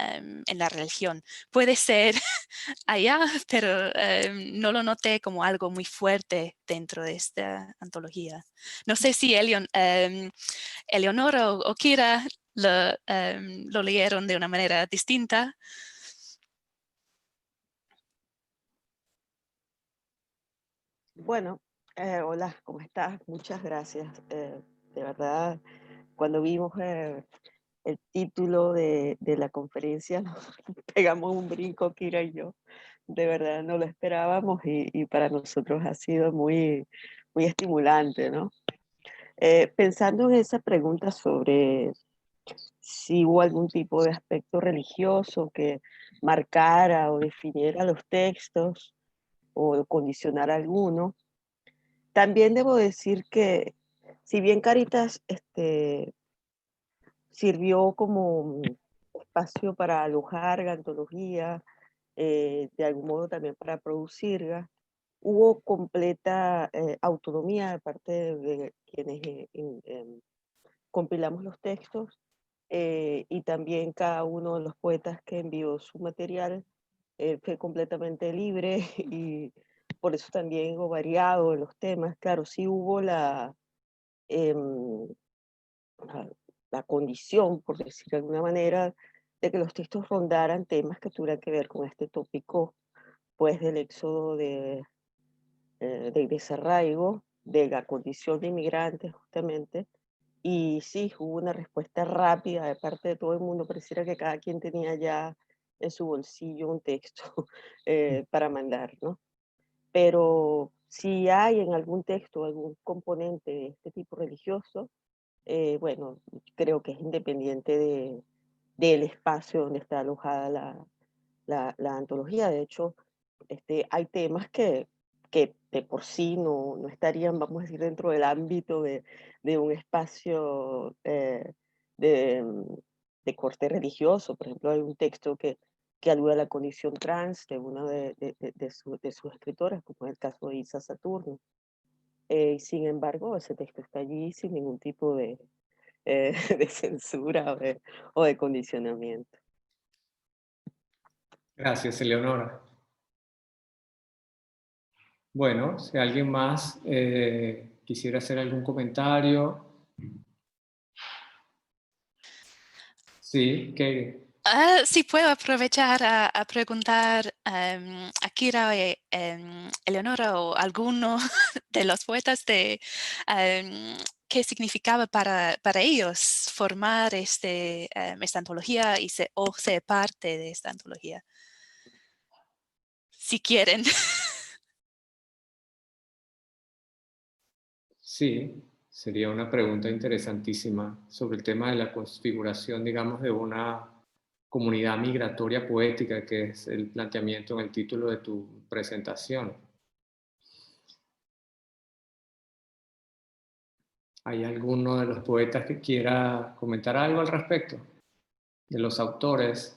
la religión. Puede ser allá, pero no lo noté como algo muy fuerte dentro de esta antología. No sé si Eleonora o Kira lo leyeron de una manera distinta. Bueno, hola, ¿cómo estás? Muchas gracias. De verdad, cuando vimos el título de la conferencia, nos pegamos un brinco, Kira y yo. De verdad, no lo esperábamos y para nosotros ha sido muy, muy estimulante, ¿no? Pensando en esa pregunta sobre si hubo algún tipo de aspecto religioso que marcara o definiera los textos o condicionara alguno. También debo decir que, si bien Caritas sirvió como espacio para alojar la antología, de algún modo también para producirla, hubo completa autonomía de parte de quienes compilamos los textos, y también cada uno de los poetas que envió su material fue completamente libre y por eso también digo variado en los temas. Claro, sí hubo em, la condición, por decir de alguna manera, de que los textos rondaran temas que tuvieran que ver con este tópico, pues del éxodo de desarraigo, de la condición de inmigrantes justamente. Y sí, hubo una respuesta rápida de parte de todo el mundo. Pareciera que cada quien tenía ya en su bolsillo un texto para mandar, ¿no? Pero si hay en algún texto algún componente de este tipo religioso, bueno, creo que es independiente del espacio donde está alojada la antología. De hecho, hay temas que de por sí no estarían, vamos a decir, dentro del ámbito de un espacio de, mm, de corte religioso. Por ejemplo, hay un texto que alude a la condición trans de una de sus escritoras, como es el caso de Isa Saturno. Sin embargo, ese texto está allí sin ningún tipo de censura o de condicionamiento. Gracias, Eleonora. Bueno, si alguien más quisiera hacer algún comentario. Sí, Katie. Sí, puedo aprovechar a preguntar a Kira o Eleonora o alguno de los poetas de qué significaba para ellos formar esta antología o ser parte de esta antología. Si quieren. Sí, sería una pregunta interesantísima sobre el tema de la configuración, digamos, de una comunidad migratoria poética, que es el planteamiento en el título de tu presentación. ¿Hay alguno de los poetas que quiera comentar algo al respecto? De los autores.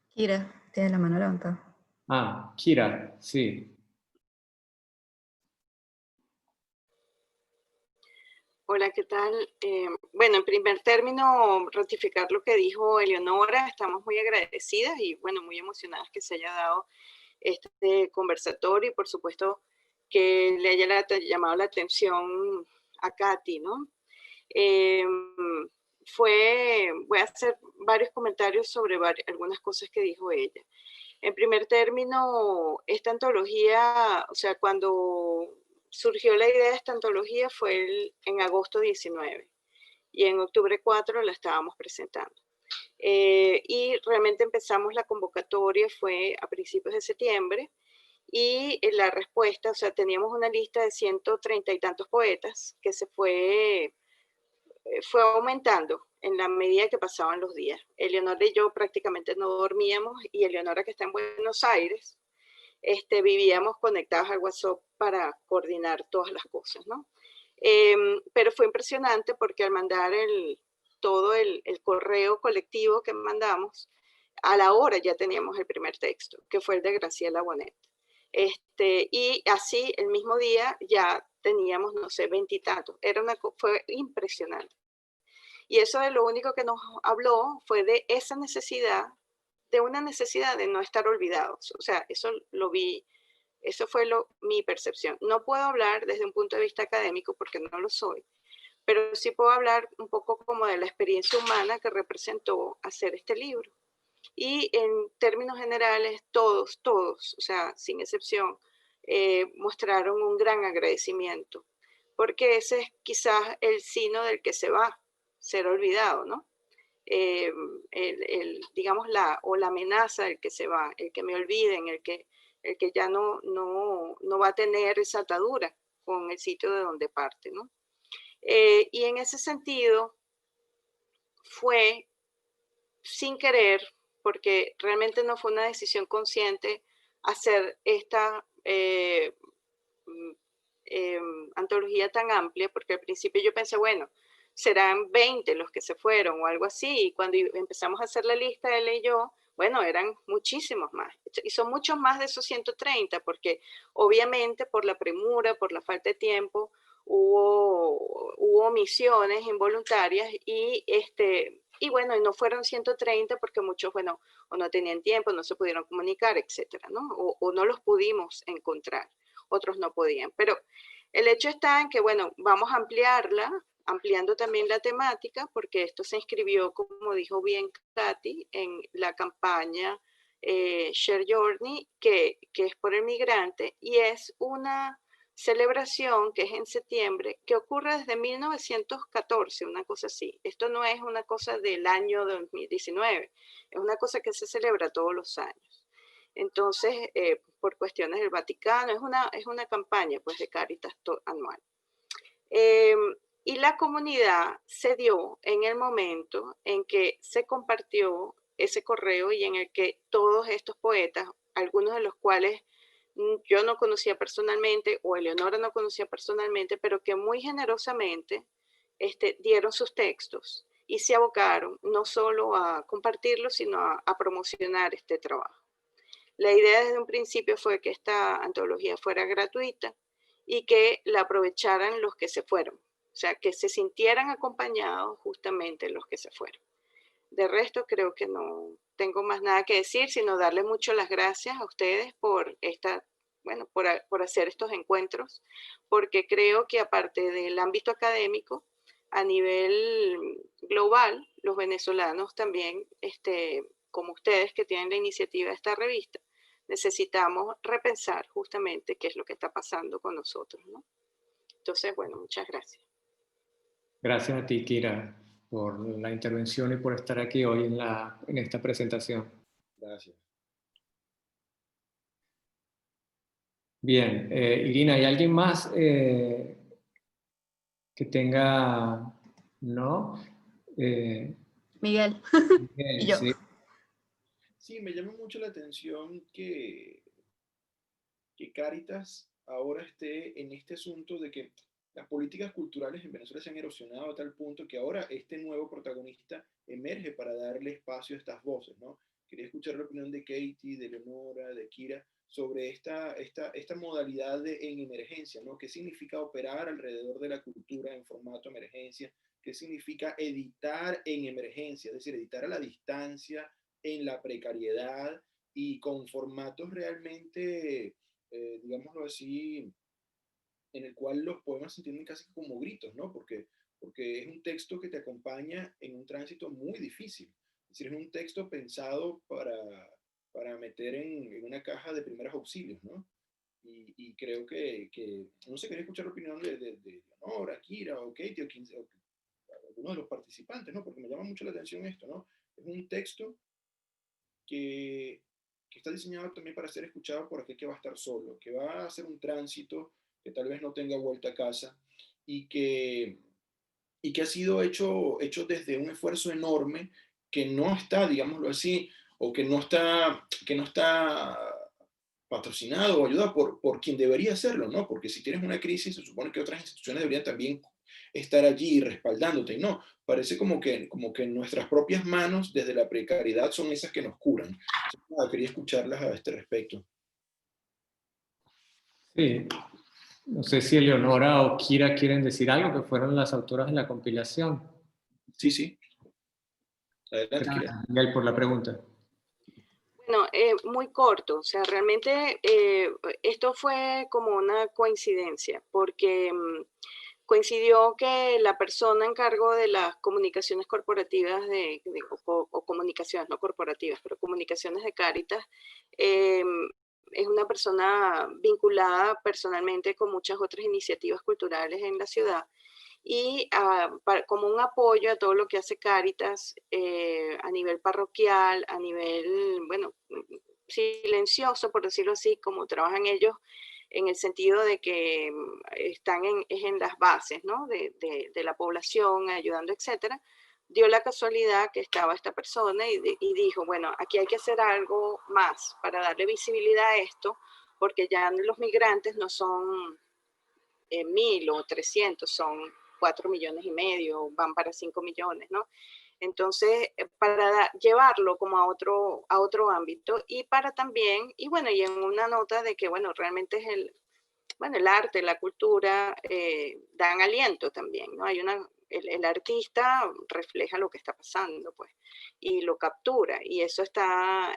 Kira, tienes la mano levantada. Kira, sí. Hola, ¿qué tal? Bueno, en primer término, ratificar lo que dijo Eleonora. Estamos muy agradecidas y, bueno, muy emocionadas que se haya dado este conversatorio y, por supuesto, que le haya llamado la atención a Katy, ¿no? Voy a hacer varios comentarios sobre algunas cosas que dijo ella. En primer término, esta antología, o sea, cuando surgió la idea de esta antología fue en agosto 19 y en octubre 4 la estábamos presentando. Y realmente empezamos la convocatoria fue a principios de septiembre y la respuesta, o sea, teníamos una lista de 130 y tantos poetas que se fue aumentando en la medida que pasaban los días. Eleonora y yo prácticamente no dormíamos y Eleonora, que está en Buenos Aires, vivíamos conectados al WhatsApp para coordinar todas las cosas, ¿no? Pero fue impresionante porque al mandar todo el correo colectivo que mandamos, a la hora ya teníamos el primer texto, que fue el de Graciela Bonet. Y así el mismo día ya teníamos, no sé, 20 y tantos. Fue impresionante. Y eso de lo único que nos habló fue de esa necesidad, de una necesidad de no estar olvidados. O sea, eso lo vi, eso fue mi percepción. No puedo hablar desde un punto de vista académico porque no lo soy, pero sí puedo hablar un poco como de la experiencia humana que representó hacer este libro. Y en términos generales, todos, o sea, sin excepción, mostraron un gran agradecimiento, porque ese es quizás el signo del que se va, ser olvidado, ¿no? Digamos, la amenaza del que se va, el que me olviden, el que ya no va a tener esa atadura con el sitio de donde parte, ¿no? Y en ese sentido, fue sin querer, porque realmente no fue una decisión consciente, hacer esta antología tan amplia, porque al principio yo pensé, bueno, serán 20 los que se fueron o algo así, y cuando empezamos a hacer la lista, él y yo, bueno, eran muchísimos más, y son muchos más de esos 130, porque obviamente por la premura, por la falta de tiempo, hubo omisiones involuntarias y bueno, y no fueron 130 porque muchos, bueno, o no tenían tiempo, no se pudieron comunicar, etcétera, ¿no? O no los pudimos encontrar, otros no podían. Pero el hecho está en que, bueno, vamos a ampliarla, ampliando también la temática, porque esto se inscribió, como dijo bien Katy, en la campaña Share Journey, que es por el migrante, y es una celebración que es en septiembre, que ocurre desde 1914, una cosa así. Esto no es una cosa del año 2019, es una cosa que se celebra todos los años. Entonces, por cuestiones del Vaticano, es una campaña pues, de Cáritas anual. Y la comunidad se dio en el momento en que se compartió ese correo y en el que todos estos poetas, algunos de los cuales yo no conocía personalmente o Eleonora no conocía personalmente, pero que muy generosamente dieron sus textos y se abocaron no solo a compartirlos, sino a promocionar este trabajo. La idea desde un principio fue que esta antología fuera gratuita y que la aprovecharan los que se fueron, o sea, que se sintieran acompañados justamente los que se fueron. De resto, creo que no tengo más nada que decir, sino darles mucho las gracias a ustedes por por hacer estos encuentros, porque creo que aparte del ámbito académico, a nivel global, los venezolanos también, como ustedes que tienen la iniciativa de esta revista, necesitamos repensar justamente qué es lo que está pasando con nosotros, ¿no? Entonces, bueno, muchas gracias. Gracias a ti, Kira, por la intervención y por estar aquí hoy en esta presentación. Gracias. Bien, Irina, ¿hay alguien más que tenga, no? Miguel. Miguel, Y yo. sí. Sí, me llama mucho la atención que Cáritas ahora esté en este asunto de que las políticas culturales en Venezuela se han erosionado a tal punto que ahora este nuevo protagonista emerge para darle espacio a estas voces, ¿no? Quería escuchar la opinión de Katy, de Leonora, de Kira, sobre esta modalidad en emergencia, ¿no? ¿Qué significa operar alrededor de la cultura en formato emergencia? ¿Qué significa editar en emergencia? Es decir, editar a la distancia, en la precariedad y con formatos realmente, digámoslo así, en el cual los poemas se entienden casi como gritos, ¿no? Porque es un texto que te acompaña en un tránsito muy difícil. Es decir, es un texto pensado para meter en una caja de primeros auxilios, ¿no? Y creo que, no sé, quería escuchar la opinión de Leonora, Kira o Katy o algunos de los participantes, ¿no? Porque me llama mucho la atención esto, ¿no? Es un texto que está diseñado también para ser escuchado por aquel que va a estar solo, que va a hacer un tránsito, que tal vez no tenga vuelta a casa y que ha sido hecho desde un esfuerzo enorme que no está, digámoslo así, o que no está patrocinado o ayudado por quien debería hacerlo, ¿no? Porque si tienes una crisis, se supone que otras instituciones deberían también estar allí respaldándote, y no, parece como que nuestras propias manos desde la precariedad son esas que nos curan. Entonces, nada, quería escucharlas a este respecto. Sí, no sé si Eleonora o Kira quieren decir algo, que fueron las autoras de la compilación. Sí. Adelante, Kira. Gracias, Miguel, por la pregunta. Bueno, muy corto, o sea, realmente esto fue como una coincidencia, porque coincidió que la persona en cargo de las comunicaciones corporativas o comunicaciones no corporativas, pero comunicaciones de Cáritas, es una persona vinculada personalmente con muchas otras iniciativas culturales en la ciudad y como un apoyo a todo lo que hace Cáritas a nivel parroquial, a nivel, bueno, silencioso, por decirlo así, como trabajan ellos en el sentido de que están en las bases, ¿no? de la población, ayudando, etcétera. Dio la casualidad que estaba esta persona y dijo, bueno, aquí hay que hacer algo más para darle visibilidad a esto, porque ya los migrantes no son 1.000 o 300, son 4,5 millones, van para 5 millones, ¿no? Entonces, para llevarlo como a otro ámbito y para también, y bueno, y en una nota de que, bueno, realmente es el arte, la cultura, dan aliento también, ¿no? El artista refleja lo que está pasando, pues, y lo captura, y eso está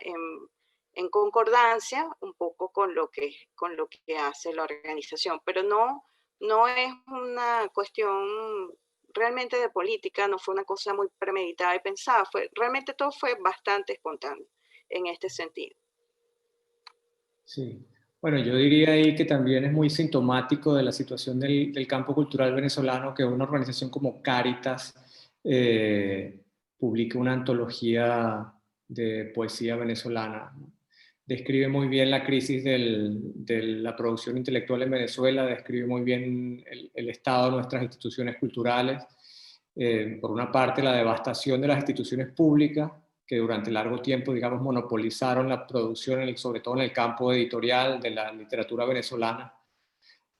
en concordancia un poco con lo que hace la organización, pero no es una cuestión realmente de política, no fue una cosa muy premeditada y pensada, realmente todo fue bastante espontáneo en este sentido. Sí. Bueno, yo diría ahí que también es muy sintomático de la situación del campo cultural venezolano que una organización como Cáritas publique una antología de poesía venezolana. Describe muy bien la crisis de la producción intelectual en Venezuela, describe muy bien el estado de nuestras instituciones culturales. Por una parte, la devastación de las instituciones públicas, que durante largo tiempo, digamos, monopolizaron la producción, sobre todo en el campo editorial de la literatura venezolana.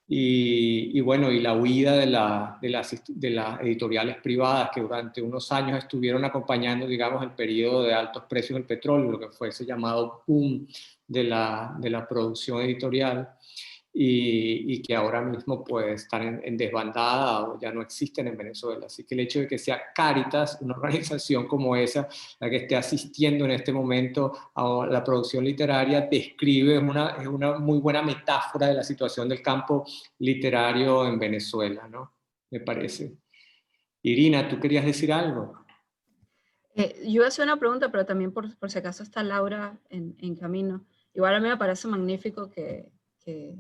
Y bueno, y la huida de las editoriales privadas que durante unos años estuvieron acompañando, digamos, el periodo de altos precios del petróleo, lo que fue ese llamado boom de la producción editorial, y que ahora mismo pues están en desbandada o ya no existen en Venezuela. Así que el hecho de que sea Cáritas, una organización como esa, la que esté asistiendo en este momento a la producción literaria, describe, es una muy buena metáfora de la situación del campo literario en Venezuela, ¿no? Me parece. Irina, ¿tú querías decir algo? Yo iba a hacer una pregunta, pero también por si acaso está Laura en camino. Igual a mí me parece magnífico que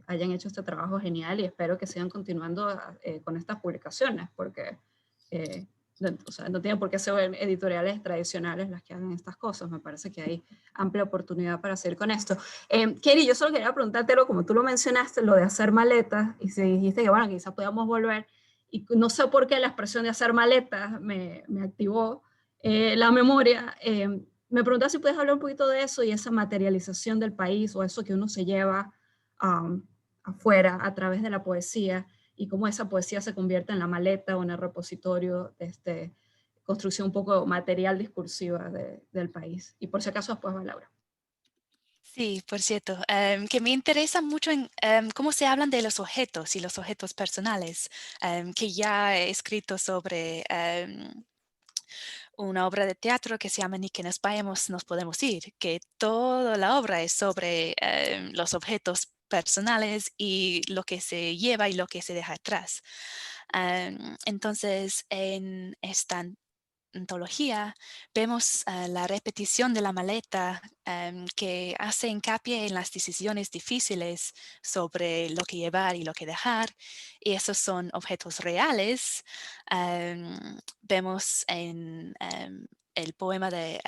hayan hecho este trabajo genial y espero que sigan continuando con estas publicaciones, porque o sea, no tiene por qué ser editoriales tradicionales las que hagan estas cosas. Me parece que hay amplia oportunidad para seguir con esto. Keri, yo solo quería preguntártelo, como tú lo mencionaste, lo de hacer maletas, y si dijiste que, bueno, quizás podamos volver, y no sé por qué la expresión de hacer maletas me activó la memoria. Me preguntaba si puedes hablar un poquito de eso y esa materialización del país o eso que uno se lleva afuera a través de la poesía y cómo esa poesía se convierte en la maleta o en el repositorio de esta construcción un poco material discursiva del país. Y por si acaso después va Laura. Sí, por cierto, que me interesa mucho en cómo se hablan de los objetos y los objetos personales, que ya he escrito sobre una obra de teatro que se llama Ni que nos vayamos, nos podemos ir, que toda la obra es sobre los objetos personales y lo que se lleva y lo que se deja atrás. Entonces, en esta antología vemos la repetición de la maleta que hace hincapié en las decisiones difíciles sobre lo que llevar y lo que dejar, y esos son objetos reales. Vemos en el poema de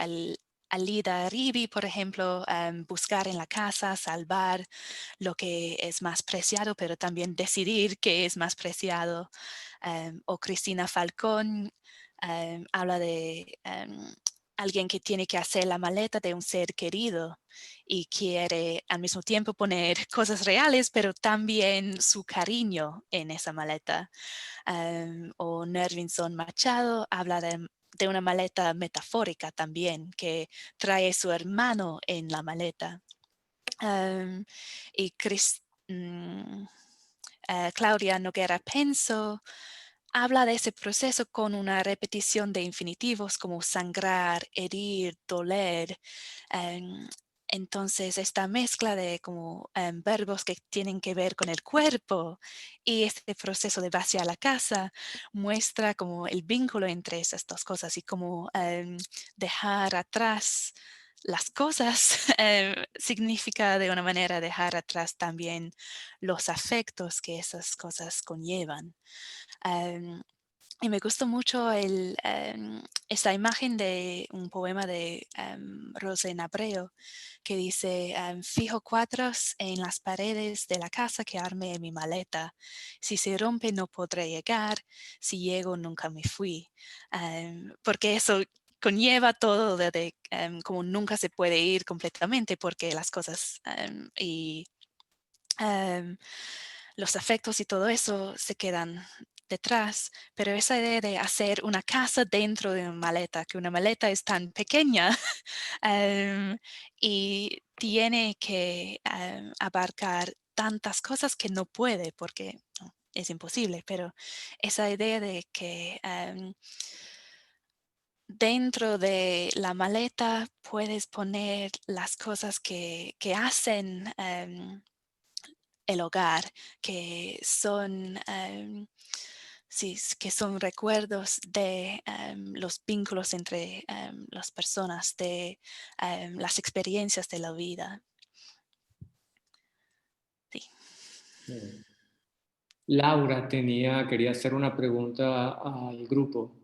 Alida Rivi, por ejemplo, buscar en la casa, salvar lo que es más preciado, pero también decidir qué es más preciado. O Cristina Falcón habla de alguien que tiene que hacer la maleta de un ser querido y quiere al mismo tiempo poner cosas reales, pero también su cariño en esa maleta. O Nervinson Machado habla de una maleta metafórica también, que trae su hermano en la maleta. Y Claudia Noguera Penso habla de ese proceso con una repetición de infinitivos como sangrar, herir, doler. Entonces, esta mezcla de como verbos que tienen que ver con el cuerpo y este proceso de vaciar la casa muestra como el vínculo entre esas dos cosas y como dejar atrás las cosas significa de una manera dejar atrás también los afectos que esas cosas conllevan. Y me gustó mucho esta imagen de un poema de Rosén Abreu que dice, fijo cuadros en las paredes de la casa que armé en mi maleta. Si se rompe no podré llegar, si llego nunca me fui. Porque eso conlleva todo de como nunca se puede ir completamente porque las cosas y los afectos y todo eso se quedan detrás, pero esa idea de hacer una casa dentro de una maleta, que una maleta es tan pequeña y tiene que abarcar tantas cosas que no puede porque es imposible, pero esa idea de que dentro de la maleta puedes poner las cosas que hacen el hogar, que son, sí, que son recuerdos de los vínculos entre las personas, de las experiencias de la vida. Sí. Bien. Laura quería hacer una pregunta al grupo.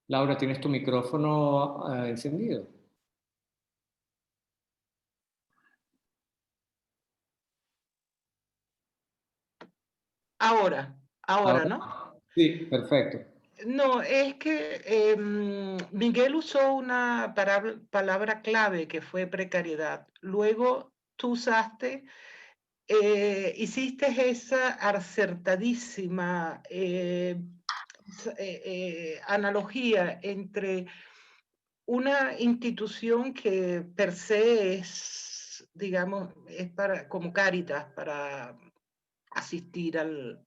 Laura, ¿tienes tu micrófono encendido? Ahora, ¿no? Sí, perfecto. No, es que Miguel usó una palabra clave que fue precariedad. Luego tú hiciste esa acertadísima analogía entre una institución que per se es, digamos, es como Cáritas para asistir al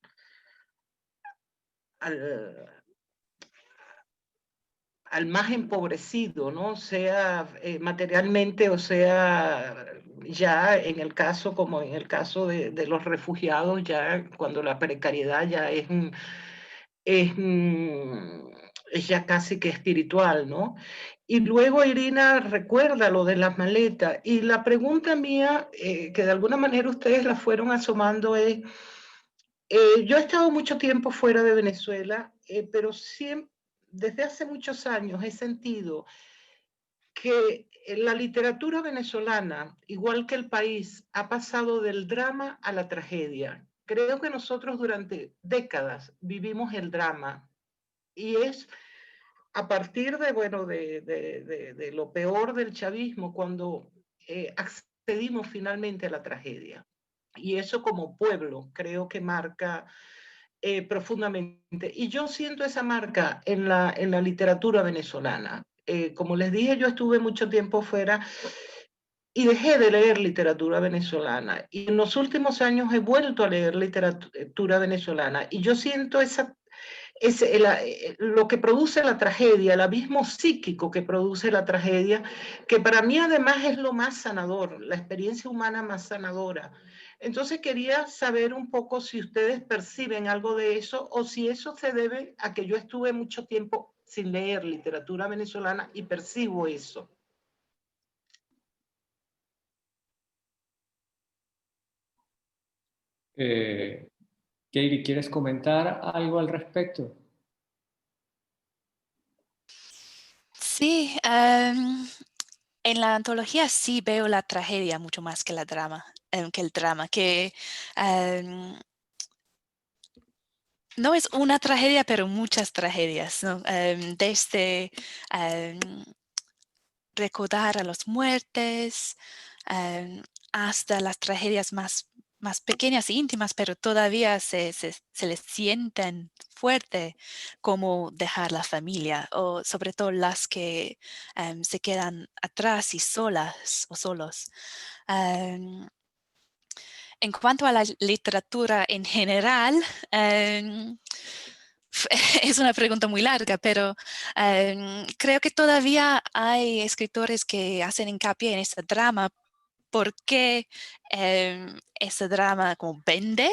más empobrecido, ¿no? Sea materialmente o sea ya en el caso, como en el caso de los refugiados, ya cuando la precariedad ya es ya casi que espiritual, ¿no? Y luego Irina recuerda lo de las maletas. Y la pregunta mía, que de alguna manera ustedes la fueron asomando, es, yo he estado mucho tiempo fuera de Venezuela, pero siempre, desde hace muchos años he sentido que la literatura venezolana, igual que el país, ha pasado del drama a la tragedia. Creo que nosotros durante décadas vivimos el drama y es a partir de, bueno, de lo peor del chavismo cuando accedimos finalmente a la tragedia. Y eso como pueblo creo que marca profundamente. Y yo siento esa marca en la literatura venezolana. Como les dije, yo estuve mucho tiempo fuera y dejé de leer literatura venezolana. Y en los últimos años he vuelto a leer literatura venezolana. Y yo siento lo que produce la tragedia, el abismo psíquico que produce la tragedia, que para mí además es lo más sanador, la experiencia humana más sanadora. Entonces quería saber un poco si ustedes perciben algo de eso o si eso se debe a que yo estuve mucho tiempo sin leer literatura venezolana y percibo eso. Katie, ¿quieres comentar algo al respecto? Sí, en la antología sí veo la tragedia mucho más que el drama, que no es una tragedia, pero muchas tragedias, ¿no? Desde recordar a los muertos, hasta las tragedias más pequeñas e íntimas, pero todavía se les sienten fuerte, como dejar la familia, o sobre todo las que se quedan atrás y solas o solos. En cuanto a la literatura en general, es una pregunta muy larga, pero creo que todavía hay escritores que hacen hincapié en este drama porque ese drama como vende,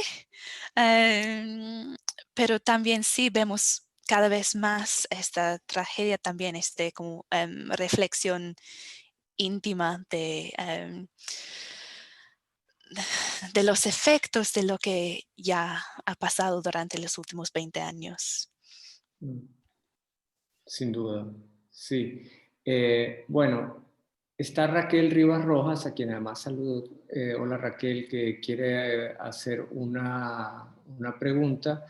pero también sí vemos cada vez más esta tragedia también, como reflexión íntima de los efectos de lo que ya ha pasado durante los últimos 20 años. Sin duda, sí. Bueno, está Raquel Rivas Rojas, a quien además saludo. Hola Raquel, que quiere hacer una pregunta.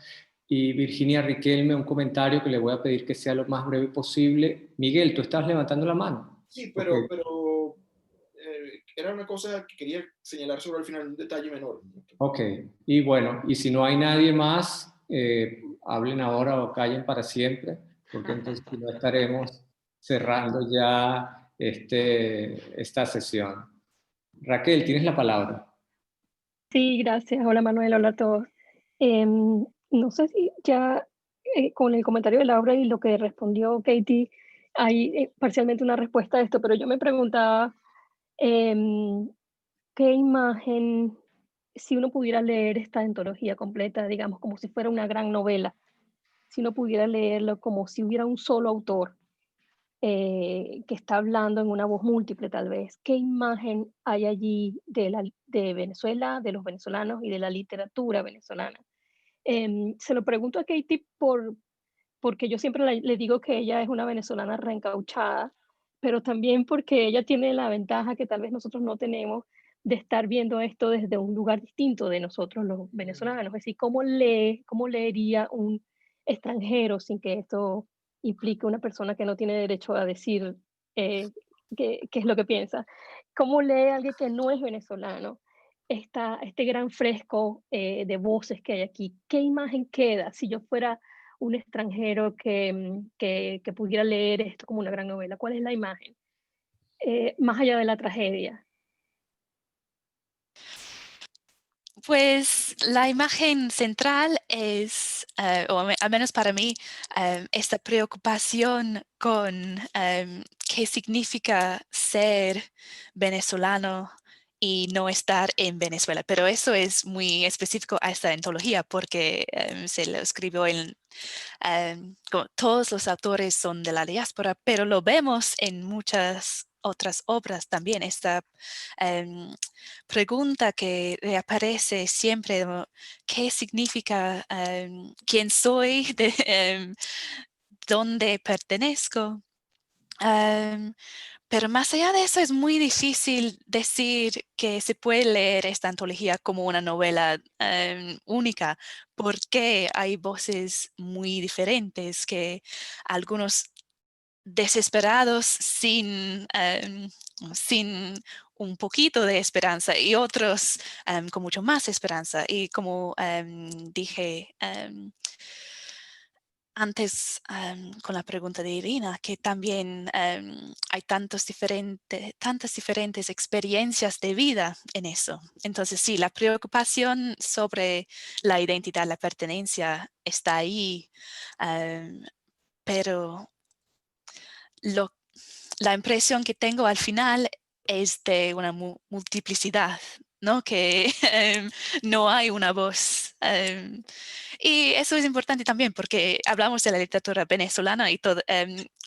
Y Virginia Riquelme, un comentario que le voy a pedir que sea lo más breve posible. Miguel, tú estás levantando la mano. Sí, pero Okay. Era una cosa que quería señalar sobre al final, un detalle menor. Ok, y bueno, y si no hay nadie más, hablen ahora o callen para siempre, porque entonces no estaremos cerrando ya esta sesión. Raquel, tienes la palabra. Sí, gracias. Hola Manuel, hola a todos. No sé si ya con el comentario de Laura y lo que respondió Katie, hay parcialmente una respuesta a esto, pero yo me preguntaba em, qué imagen, si uno pudiera leer esta antología completa, digamos, como si fuera una gran novela, si uno pudiera leerlo como si hubiera un solo autor que está hablando en una voz múltiple tal vez. ¿Qué imagen hay allí de Venezuela, de los venezolanos y de la literatura venezolana? Se lo pregunto a Katie porque yo siempre le digo que ella es una venezolana reencauchada, pero también porque ella tiene la ventaja que tal vez nosotros no tenemos de estar viendo esto desde un lugar distinto de nosotros los venezolanos. Es decir, cómo leería un extranjero sin que esto implique una persona que no tiene derecho a decir qué es lo que piensa? ¿Cómo lee alguien que no es venezolano este gran fresco de voces que hay aquí? ¿Qué imagen queda si yo fuera un extranjero que pudiera leer esto como una gran novela? ¿Cuál es la imagen? Más allá de la tragedia. Pues la imagen central es, o al menos para mí, esta preocupación con qué significa ser venezolano y no estar en Venezuela. Pero eso es muy específico a esta antología porque se lo escribió como todos los autores son de la diáspora, pero lo vemos en muchas otras obras también. Esta pregunta que reaparece siempre, ¿qué significa quién soy? ¿Dónde pertenezco? Pero más allá de eso es muy difícil decir que se puede leer esta antología como una novela única, porque hay voces muy diferentes, que algunos desesperados sin un poquito de esperanza y otros con mucho más esperanza. Y como dije antes con la pregunta de Irina, que también hay tantas diferentes experiencias de vida en eso. Entonces sí, la preocupación sobre la identidad, la pertenencia está ahí, pero la impresión que tengo al final es de una multiplicidad, ¿no? Que no hay una voz. Y eso es importante también porque hablamos de la literatura venezolana y todo,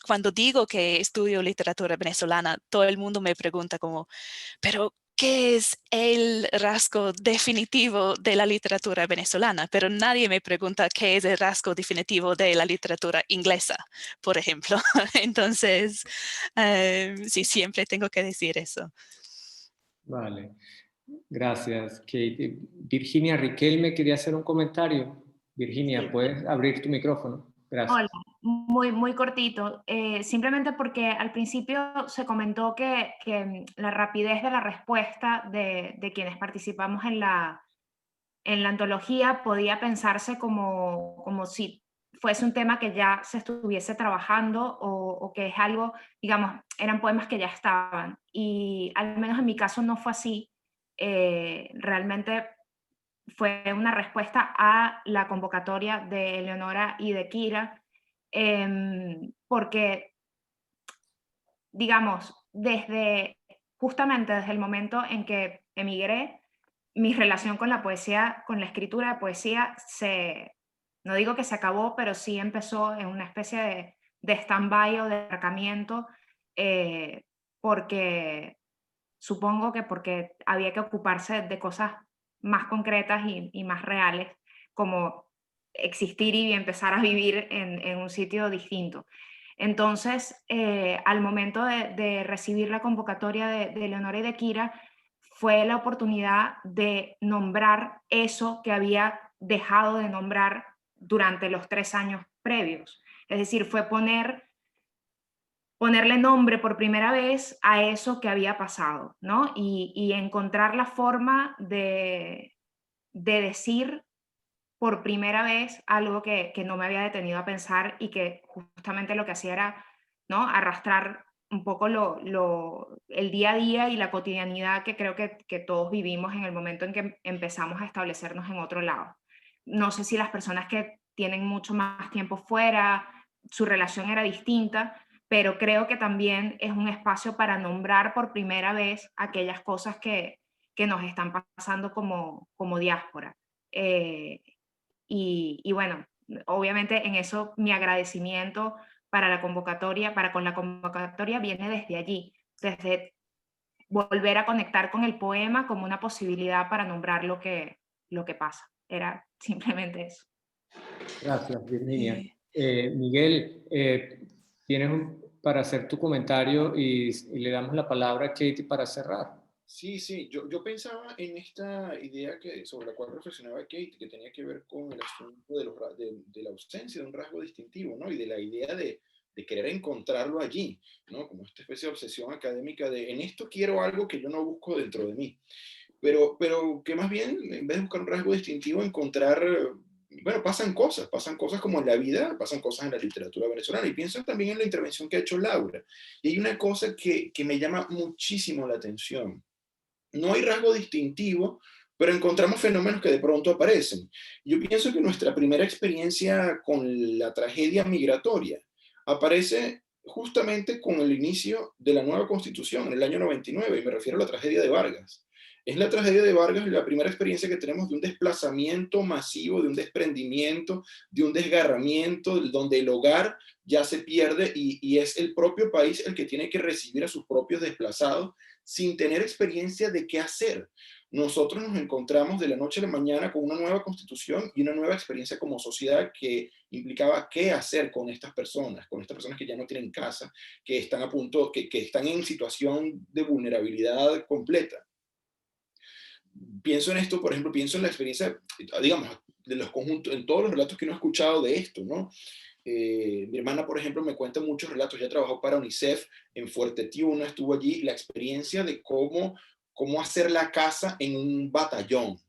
cuando digo que estudio literatura venezolana, todo el mundo me pregunta como, pero ¿qué es el rasgo definitivo de la literatura venezolana? Pero nadie me pregunta qué es el rasgo definitivo de la literatura inglesa, por ejemplo. Entonces, sí, siempre tengo que decir eso. Vale, gracias, Kate. Virginia Riquelme quería hacer un comentario. Virginia, Sí. ¿puedes abrir tu micrófono? Gracias. Hola, muy cortito. Simplemente porque al principio se comentó que la rapidez de la respuesta de quienes participamos en la antología podía pensarse como si fuese un tema que ya se estuviese trabajando o que es algo, digamos, eran poemas que ya estaban. Y al menos en mi caso no fue así. Realmente fue una respuesta a la convocatoria de Eleonora y de Kira, porque, digamos, justamente desde el momento en que emigré, mi relación con la poesía, con la escritura de poesía, no digo que se acabó, pero sí empezó en una especie de stand-by o de aparcamiento, porque supongo que porque había que ocuparse de cosas más concretas y más reales, como existir y empezar a vivir en un sitio distinto. Entonces, al momento de recibir la convocatoria de Leonora y de Kira, fue la oportunidad de nombrar eso que había dejado de nombrar durante los 3 años previos. Es decir, fue ponerle nombre por primera vez a eso que había pasado, ¿no? Y encontrar la forma de decir por primera vez algo que no me había detenido a pensar y que justamente lo que hacía era, ¿no?, arrastrar un poco el día a día y la cotidianidad que creo que todos vivimos en el momento en que empezamos a establecernos en otro lado. No sé si las personas que tienen mucho más tiempo fuera, su relación era distinta, pero creo que también es un espacio para nombrar por primera vez aquellas cosas que nos están pasando como diáspora. Y bueno, obviamente en eso mi agradecimiento para la convocatoria, con la convocatoria viene desde allí, desde volver a conectar con el poema como una posibilidad para nombrar lo que pasa. Era simplemente eso. Gracias, Virginia. Miguel, para hacer tu comentario y le damos la palabra a Katie para cerrar. Sí, sí, yo pensaba en esta idea sobre la cual reflexionaba Kate, que tenía que ver con el asunto de la ausencia de un rasgo distintivo, ¿no? Y de la idea de querer encontrarlo allí, ¿no? Como esta especie de obsesión académica de en esto quiero algo que yo no busco dentro de mí. Pero que más bien, en vez de buscar un rasgo distintivo, encontrar, bueno, pasan cosas como en la vida, pasan cosas en la literatura venezolana. Y pienso también en la intervención que ha hecho Laura. Y hay una cosa que me llama muchísimo la atención. No hay rasgo distintivo, pero encontramos fenómenos que de pronto aparecen. Yo pienso que nuestra primera experiencia con la tragedia migratoria aparece justamente con el inicio de la nueva Constitución en el año 99, y me refiero a la tragedia de Vargas. Es la tragedia de Vargas la primera experiencia que tenemos de un desplazamiento masivo, de un desprendimiento, de un desgarramiento, donde el hogar ya se pierde y es el propio país el que tiene que recibir a sus propios desplazados sin tener experiencia de qué hacer. Nosotros nos encontramos de la noche a la mañana con una nueva constitución y una nueva experiencia como sociedad que implicaba qué hacer con estas personas que ya no tienen casa, que están a punto, que están en situación de vulnerabilidad completa. Pienso en esto, por ejemplo, pienso en la experiencia, digamos, de los conjuntos, en todos los relatos que uno ha escuchado de esto, ¿no? Mi hermana, por ejemplo, me cuenta muchos relatos. Ya trabajó para UNICEF en Fuerte Tiuna, estuvo allí, la experiencia de cómo hacer la casa en un batallón.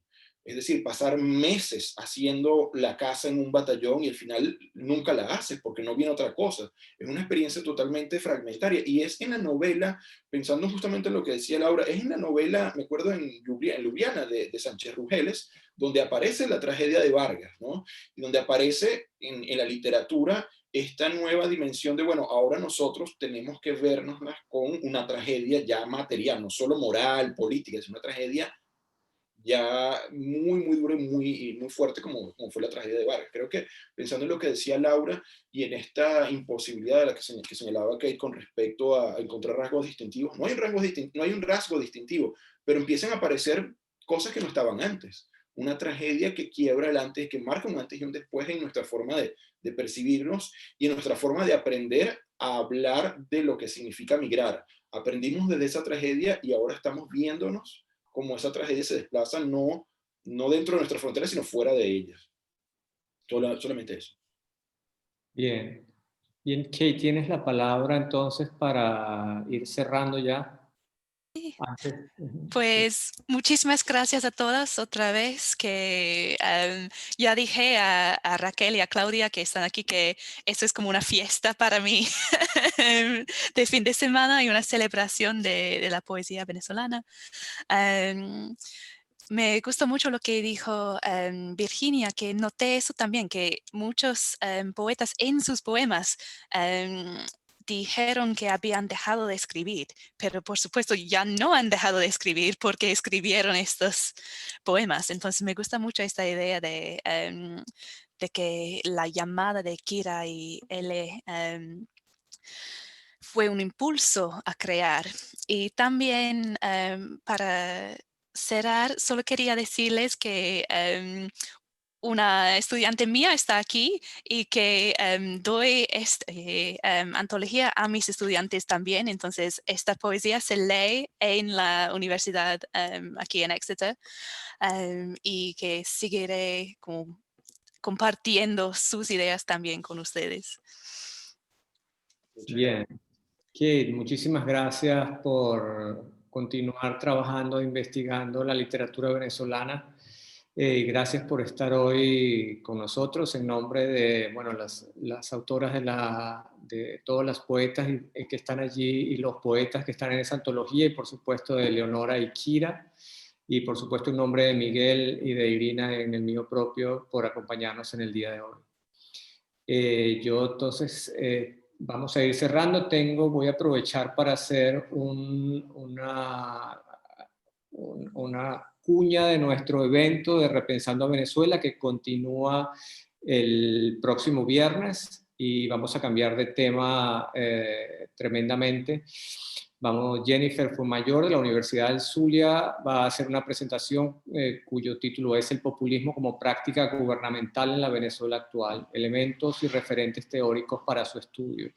Es decir, pasar meses haciendo la casa en un batallón y al final nunca la haces porque no viene otra cosa. Es una experiencia totalmente fragmentaria. Y es en la novela, pensando justamente en lo que decía Laura, es en la novela, me acuerdo en Ljubljana de Sánchez Rugeles, donde aparece la tragedia de Vargas, ¿no? Y donde aparece en la literatura esta nueva dimensión de, bueno, ahora nosotros tenemos que vernos con una tragedia ya material, no solo moral, política, es una tragedia ya muy dura y muy fuerte como fue la tragedia de Vargas. Creo que pensando en lo que decía Laura y en esta imposibilidad de la que señalaba Kate con respecto a encontrar rasgos distintivos, no hay un rasgo distintivo, pero empiezan a aparecer cosas que no estaban antes. Una tragedia que quiebra el antes, que marca un antes y un después en nuestra forma de percibirnos y en nuestra forma de aprender a hablar de lo que significa migrar. Aprendimos desde esa tragedia y ahora estamos viéndonos como esa tragedia se desplaza no dentro de nuestras fronteras, sino fuera de ellas. Solamente eso. Bien. Bien, Kate, tienes la palabra entonces para ir cerrando ya. Pues muchísimas gracias a todas otra vez, que ya dije a Raquel y a Claudia que están aquí que esto es como una fiesta para mí de fin de semana y una celebración de la poesía venezolana. Me gustó mucho lo que dijo Virginia, que noté eso también, que muchos poetas en sus poemas dijeron que habían dejado de escribir, pero por supuesto ya no han dejado de escribir porque escribieron estos poemas. Entonces me gusta mucho esta idea de que la llamada de Kira y L fue un impulso a crear. Y también para cerrar, solo quería decirles que una estudiante mía está aquí y que doy esta antología a mis estudiantes también. Entonces, esta poesía se lee en la universidad aquí en Exeter y que seguiré compartiendo sus ideas también con ustedes. Bien. Kate, muchísimas gracias por continuar trabajando, investigando la literatura venezolana. Gracias por estar hoy con nosotros en nombre de las autoras de todas las poetas que están allí y los poetas que están en esa antología, y por supuesto de Leonora y Kira, y por supuesto en nombre de Miguel y de Irina en el mío propio por acompañarnos en el día de hoy. Yo entonces vamos a ir cerrando. Voy a aprovechar para hacer una cuña de nuestro evento de Repensando a Venezuela, que continúa el próximo viernes, y vamos a cambiar de tema tremendamente. Jennifer Fumayor, de la Universidad del Zulia, va a hacer una presentación cuyo título es El populismo como práctica gubernamental en la Venezuela actual, elementos y referentes teóricos para su estudio.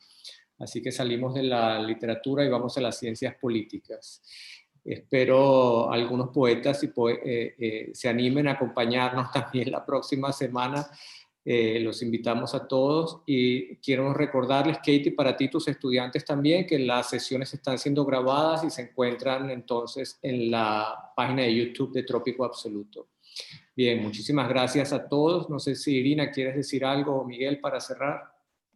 Así que salimos de la literatura y vamos a las ciencias políticas. Espero algunos poetas se animen a acompañarnos también la próxima semana. Los invitamos a todos, y quiero recordarles, Katie, para ti, tus estudiantes también, que las sesiones están siendo grabadas y se encuentran entonces en la página de YouTube de Trópico Absoluto. Bien, muchísimas gracias a todos. No sé si Irina, ¿quieres decir algo, o Miguel, para cerrar?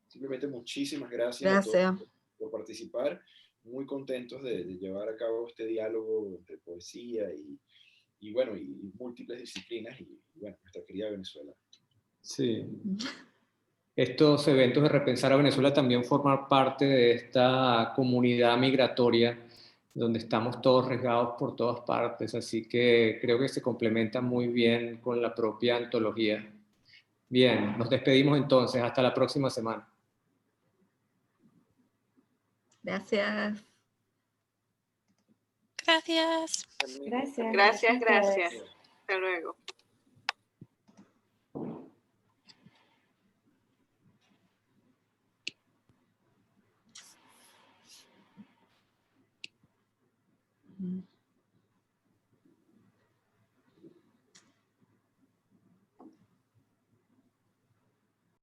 Simplemente muchísimas gracias a todos por participar. Muy contentos de llevar a cabo este diálogo entre poesía y bueno, y múltiples disciplinas, y bueno, nuestra querida Venezuela. Sí. Estos eventos de Repensar a Venezuela también forman parte de esta comunidad migratoria donde estamos todos regados por todas partes, así que creo que se complementa muy bien con la propia antología. Bien, nos despedimos entonces. Hasta la próxima semana. Gracias. Gracias. Gracias. Gracias. Hasta luego. Mm.